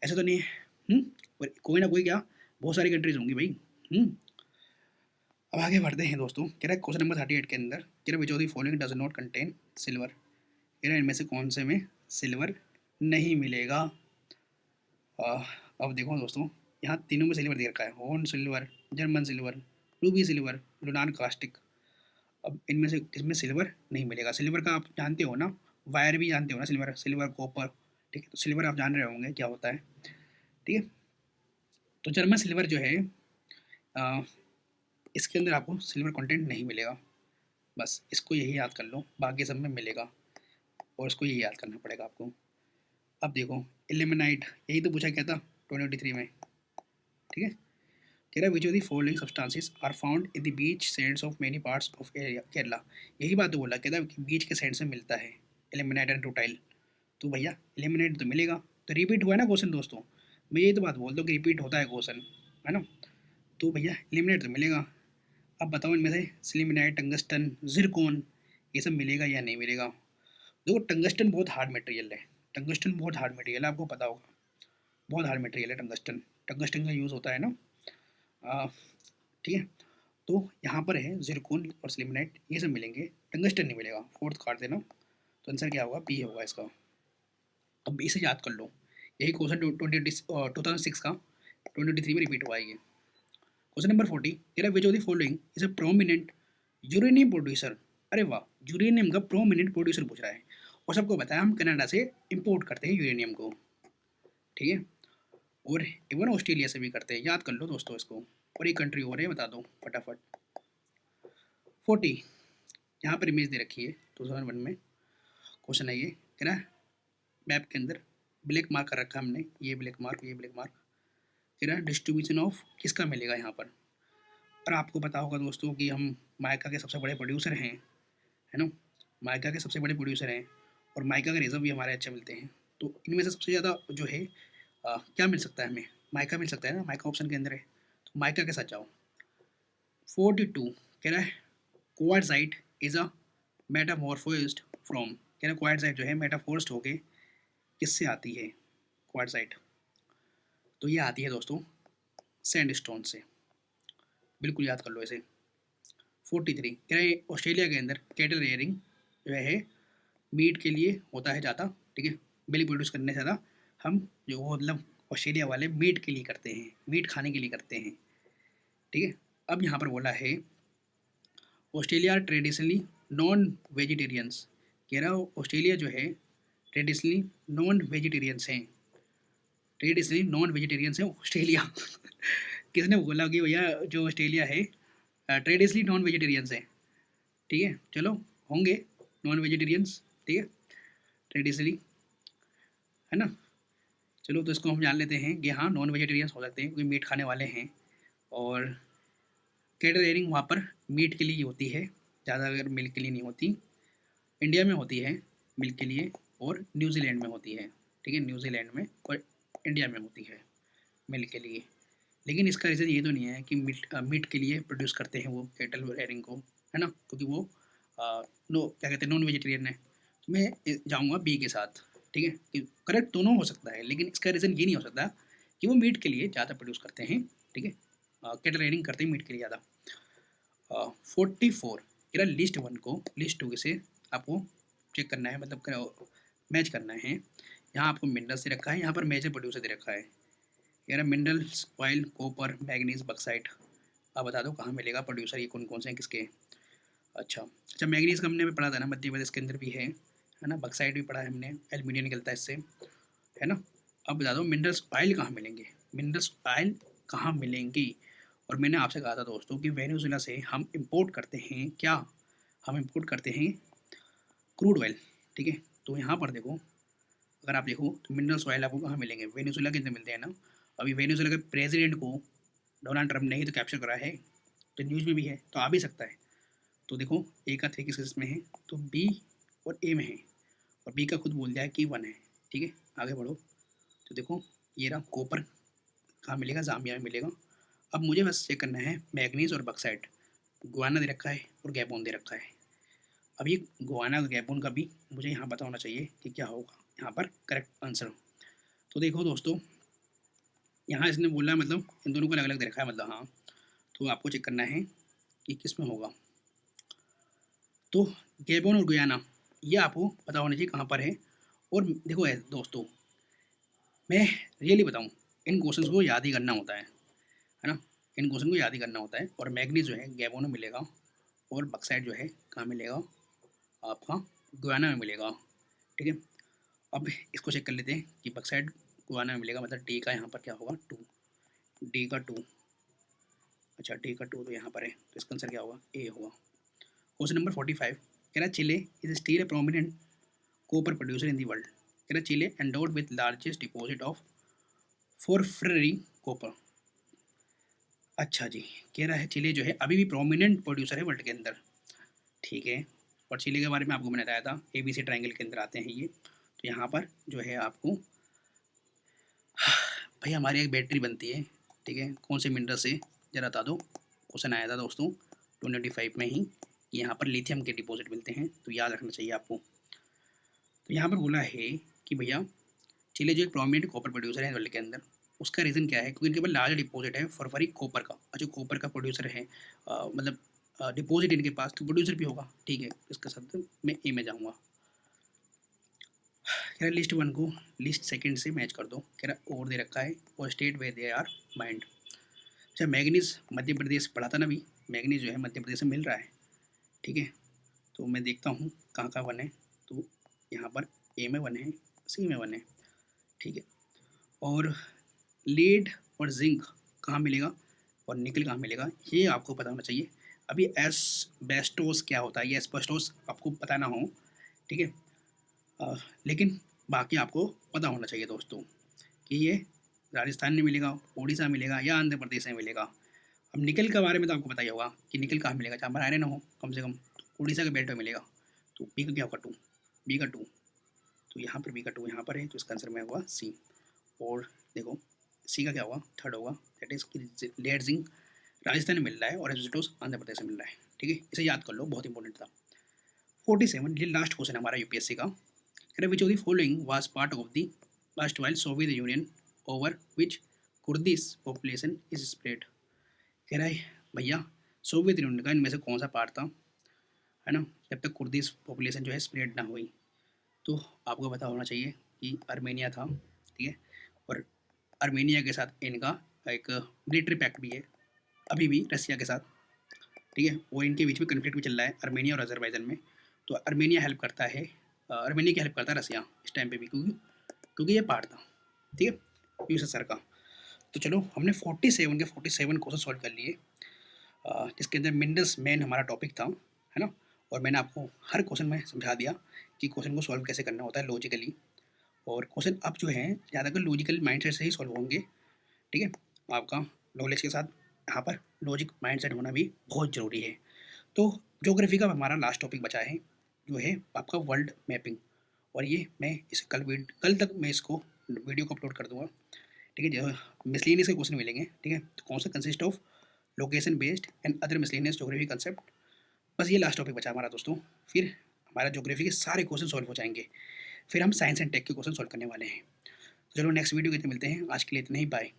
B: ऐसा तो नहीं है। और कोई ना कोई क्या, बहुत सारी कंट्रीज होंगी भाई। अब आगे बढ़ते हैं दोस्तों। कह रहा है क्वेश्चन नंबर 38 के अंदर, कह रहा which of the following does not contain silver. कह रहा इनमें से कौन से में सिल्वर नहीं मिलेगा। अब देखो दोस्तों, यहाँ तीनों में सिल्वर दे रखा है, horn silver, German silver, ruby silver, lunar caustic. अब इनमें से किसमें सिल्वर नहीं मिलेगा। सिल्वर का आप जानते हो ना, वायर भी जानते हो ना, सिल्वर सिल्वर कॉपर, ठीक है, तो सिल्वर आप जान रहे होंगे क्या होता है, ठीक है। तो जर्मन सिल्वर जो है, अ, इसके अंदर आपको सिल्वर कंटेंट नहीं मिलेगा, बस इसको यही याद कर लो, बाकी सब में मिलेगा, और इसको यही याद करना पड़ेगा आपको। अब देखो इल्यूमिनाइट, यही तो पूछा क्या था 2023 में, ठीक है। कह रहा which of the following substances are found in the beach sands of many parts of Kerala. यही बात तो बोला, कहता कि बीच के सैंड से मिलता है इल्यूमिनाइट एंड रूटाइल। तो भैया इल्यूमिनाइट तो मिलेगा, तो रिपीट हुआ है ना क्वेश्चन दोस्तों, मैं यही तो बात बोलता हूँ कि रिपीट होता है क्वेश्चन, है ना। तो भैया इल्यूमिनाइट तो मिलेगा। अब बताओ इनमें से सिलिमिनाइट, टंगस्टन, जिरकोन, ये सब मिलेगा या नहीं मिलेगा। देखो टंगस्टन बहुत हार्ड मटेरियल है, टंगस्टन बहुत हार्ड मटेरियल है, आपको पता होगा, बहुत हार्ड मटेरियल है टंगस्टन, टंगस्टन का यूज़ होता है ना, ठीक है। तो यहाँ पर है जिरकोन और सिलिमिनाइट, ये सब मिलेंगे, टंगस्टन नहीं मिलेगा, फोर्थ काट देना। तो आंसर क्या होगा, बी होगा इसका। अब इसे याद कर लो, यही क्वेश्चन 2006 का 2023 में रिपीट हुआ है ये। क्वेश्चन नंबर 40, तेरा विच of the following is a prominent uranium producer. अरे वाह, यूरेनियम का प्रोमिनेंट प्रोड्यूसर पूछ रहा है, और सबको बताया हम कनाडा से इंपोर्ट करते हैं यूरेनियम को, ठीक है, और इवन ऑस्ट्रेलिया से भी करते हैं, याद कर लो दोस्तों इसको। और एक कंट्री और है, बता दो फटाफट। 40, यहाँ पर इमेज दे रखी है 2001 में, क्वेश्चन है ये, कह रहा है मैप के अंदर ब्लैक मार्क कर रखा है हमने, ये ब्लैक मार्क, ये ब्लैक मार्क, कह रहा है डिस्ट्रीब्यूशन ऑफ किसका मिलेगा यहाँ पर। और आपको पता होगा दोस्तों कि हम माइका के सबसे बड़े प्रोड्यूसर हैं, है ना, माइका के सबसे बड़े प्रोड्यूसर हैं, और माइका के रिजर्व भी हमारे अच्छे मिलते हैं। तो इनमें से सबसे ज़्यादा जो है क्या मिल सकता है हमें, माइका मिल सकता है ना, माइका ऑप्शन के अंदर है, तो माइका के साथ जाओ। 42, कह रहा है क्वार्टजाइट इज अ मेटामॉर्फोज्ड फ्रॉम। कह रहा है क्वार्टजाइट जो है मेटाफोर्स्ड होके किससे आती है, क्वार्टजाइट, तो ये आती है दोस्तों सैंडस्टोन से, बिल्कुल याद कर लो इसे। 43, कह रहा है ऑस्ट्रेलिया के अंदर कैटल रेयरिंग जो है मीट के लिए होता है ज़्यादा, ठीक है, मिल्क प्रोड्यूस करने से ज़्यादा हम जो वो मतलब ऑस्ट्रेलिया वाले मीट के लिए करते हैं, मीट खाने के लिए करते हैं, ठीक है। अब यहाँ पर बोला है ऑस्ट्रेलिया ट्रेडिशनली नॉन वेजिटेरियंस। कह रहा ऑस्ट्रेलिया जो है ट्रेडिशनली नॉन वेजिटेरियंस हैं, ट्रेडिशनली नॉन वेजिटेरियंस है ऑस्ट्रेलिया किसने बोला कि भैया जो ऑस्ट्रेलिया है ट्रेडिशनली नॉन वेजिटेरियंस है, ठीक है, चलो होंगे नॉन वेजिटेरियंस, ठीक है, ट्रेडिशनली, है ना। चलो तो इसको हम जान लेते हैं कि हाँ नॉन वेजिटेरियंस हो सकते हैं क्योंकि मीट खाने वाले हैं, और कैटल रेयरिंग वहाँ पर मीट के लिए होती है ज़्यादा, अगर मिल्क के लिए नहीं होती। इंडिया में होती है मिल्क के लिए, और न्यूजीलैंड में होती है, ठीक है, न्यूजीलैंड में और इंडिया में होती है मिल्क के लिए। लेकिन इसका रीज़न ये तो नहीं है कि मीट के लिए प्रोड्यूस करते हैं वो कैटल रेयरिंग को, है ना, क्योंकि वो नो क्या कहते हैं नॉन वेजिटेरियन है। तो मैं जाऊँगा बी के साथ, ठीक है, कि करेक्ट दोनों हो सकता है, लेकिन इसका रीज़न ये नहीं हो सकता कि वो मीट के लिए ज़्यादा प्रोड्यूस करते हैं, ठीक है, कैटल रेयरिंग करते हैं मीट के लिए ज़्यादा। 44, मेरा लिस्ट 1 को लिस्ट 2 से आपको चेक करना है, मतलब मैच करना है। यहाँ आपको मिनरल्स दे रखा है, यहाँ पर मेजर प्रोड्यूसर दे रखा है, कह रहा है minerals oil copper manganese bauxite. आप बता दो कहाँ मिलेगा प्रोड्यूसर, ये कौन कौन से हैं किसके। अच्छा मैग्नीज का हमने भी पढ़ा था ना, मध्य प्रदेश के अंदर भी है ना। बक्साइट भी पढ़ा है हमने, एल्यूमिनियम निकलता है इससे, है ना। अब बता दो मिनरल्स ऑयल कहाँ मिलेंगे, मिनरल्स ऑयल कहाँ मिलेंगी। और मैंने आपसे कहा था दोस्तों कि वेनेजुएला से हम इंपोर्ट करते हैं क्या, हम इंपोर्ट करते हैं क्रूड ऑयल, ठीक है। तो यहाँ पर देखो, अगर आप देखो तो मिनरल्स ऑयल आपको कहाँ मिलेंगे, वेनेजुएला के अंदर मिलते हैं ना। अभी वेनेजुएला के प्रेसिडेंट को डोनाल्ड ट्रंप ने ही तो कैप्चर करा है, तो न्यूज़ में भी है, तो आ भी सकता है। तो देखो ए का 3 किस में है, तो बी और ए में है, और बी का खुद बोल दिया है कि 1 है, ठीक है। आगे बढ़ो, तो देखो ये रहा कॉपर कहाँ मिलेगा, जाम्बिया में मिलेगा। अब मुझे बस चेक करना है मैग्नीज और बक्साइट, गुआना दे रखा है और गैबोन दे रखा है। अब ये गुआना और गैबोन का भी मुझे यहाँ पता होना चाहिए कि क्या होगा यहाँ पर करेक्ट आंसर। तो देखो दोस्तों, यहाँ इसने बोला है मतलब इन दोनों को अलग अलग दे रखा है, मतलब हाँ, तो आपको चेक करना है कि किस में होगा। तो गैबोन और गुयाना ये आपको पता होना चाहिए कहाँ पर है। और देखो दोस्तों, मैं रियली बताऊँ, इन क्वेश्चंस को याद ही करना होता है ना, इन क्वेश्चन को याद ही करना होता है। और मैग्नीज जो है गैबोन में मिलेगा, और बक्साइट जो है कहाँ मिलेगा, आपका गुयाना में मिलेगा, ठीक है। अब इसको चेक कर लेते हैं कि बक्साइट गुयाना में मिलेगा, मतलब डी का यहाँ पर क्या होगा 2, डी का 2। अच्छा डी का 2 तो यहाँ पर है, तो इसका आंसर क्या होगा, ए होगा। क्वेश्चन नंबर 45 कह रहा Chile is still a prominent copper producer in the world. कह रहा Chile endowed with largest deposit of porphyry copper. अच्छा जी, कह रहा है चिले जो है अभी भी प्रोमिनेंट प्रोड्यूसर है वर्ल्ड के अंदर, ठीक है। और चिले के बारे में आपको मैंने बताया था, ABC ट्रायंगल के अंदर आते हैं ये। तो यहाँ पर जो है आपको भाई हमारी एक बैटरी बनती है, ठीक है, कौन से मिनरल से जरा बता दो। क्वेश्चन आया था दोस्तों 295 में ही कि यहाँ पर लिथियम के डिपॉजिट मिलते हैं, तो याद रखना चाहिए आपको। तो यहाँ पर बोला है कि भैया चिले जो एक प्रोमिनेंट कॉपर प्रोड्यूसर है वर्ल्ड के अंदर, उसका रीज़न क्या है, क्योंकि इनके पास लार्ज डिपॉजिट है फॉरफरी कॉपर का, और जो कॉपर का प्रोड्यूसर है मतलब डिपॉजिट इनके पास, तो प्रोड्यूसर भी होगा, ठीक है। इसके साथ मैं ए में जाऊँगा। कह रहा लिस्ट 1 को लिस्ट 2 से मैच कर दो, कह रहा और दे रखा है और state where they are mined. अच्छा मैग्नीज मध्य प्रदेश पढ़ा था ना अभी, मैग्नीज जो है मध्य प्रदेश में मिल रहा है, ठीक है। तो मैं देखता हूँ कहाँ कहाँ 1 है, तो यहाँ पर ए में 1 है, सी में 1 है, ठीक है। और लीड और जिंक कहाँ मिलेगा और निकल कहाँ मिलेगा, ये आपको पता होना चाहिए। अभी एस्बेस्टोस क्या होता है, ये एस्बेस्टोस आपको पता ना हो, ठीक है। लेकिन बाकी आपको पता होना चाहिए दोस्तों कि ये राजस्थान में मिलेगा, उड़ीसा मिलेगा या आंध्र प्रदेश में मिलेगा। अब निकल के बारे में तो आपको पता ही होगा कि निकल कहाँ मिलेगा, जहाँ पर आयरन हो कम से कम, तो उड़ीसा के बेल्ट में मिलेगा। तो बी का क्या होगा 2, बी का 2, तो यहाँ पर बी का 2 यहाँ पर है, तो इसका आंसर में होगा सी। और देखो सी का क्या होगा 3rd होगा, that is lead zinc Rajasthan में मिल रहा है और एस्बेस्टोस आंध्र प्रदेश में मिल रहा है, ठीक है। इसे याद कर लो, बहुत इंपॉर्टेंट था। 47 ये लास्ट क्वेश्चन है हमारा यूपीएससी का। विच of the following was part of the first while Soviet union over which Kurdish population is spread. कह रहा है भैया सोवियत यूनियन का इनमें से कौन सा पार्ट था, है ना, जब तक कुर्दिश पॉपुलेशन जो है स्प्रेड ना हुई। तो आपको पता होना चाहिए कि आर्मेनिया था, ठीक है। और आर्मेनिया के साथ इनका एक मिलिट्री पैक्ट भी है अभी भी रसिया के साथ, ठीक है। और इनके बीच में कन्फ्लिक्ट भी चल रहा है आर्मेनिया और अजरबैजान में। तो आर्मेनिया हेल्प करता है, आर्मेनिया की हेल्प करता है रसिया इस टाइम पे भी, क्योंकि ये पार्ट था, ठीक है, यूएसएसआर का। तो चलो हमने 47 के 47 क्वेश्चन सॉल्व कर लिए, जिसके अंदर मिनरल्स मेन हमारा टॉपिक था, है ना। और मैंने आपको हर क्वेश्चन में समझा दिया कि क्वेश्चन को सॉल्व कैसे करना होता है लॉजिकली। और क्वेश्चन अब जो है ज़्यादातर लॉजिकल माइंडसेट से ही सॉल्व होंगे, ठीक है। आपका नॉलेज के साथ यहाँ पर लॉजिक माइंडसेट होना भी बहुत ज़रूरी है। तो ज्योग्राफी का हमारा लास्ट टॉपिक बचा है, जो है आपका वर्ल्ड मैपिंग। और ये मैं इसे कल तक मैं इसको वीडियो को अपलोड कर दूंगा, ठीक है। जो मिसलेनियस के क्वेश्चन मिलेंगे, ठीक है, तो कौन सा consist of location based and other miscellaneous geography concept. बस ये लास्ट टॉपिक बचा हमारा दोस्तों, फिर हमारा ज्योग्राफी के सारे क्वेश्चन सॉल्व हो जाएंगे, फिर हम साइंस एंड टेक के क्वेश्चन सॉल्व करने वाले हैं। तो चलो नेक्स्ट वीडियो के मिलते हैं, आज के लिए इतना ही, बाय।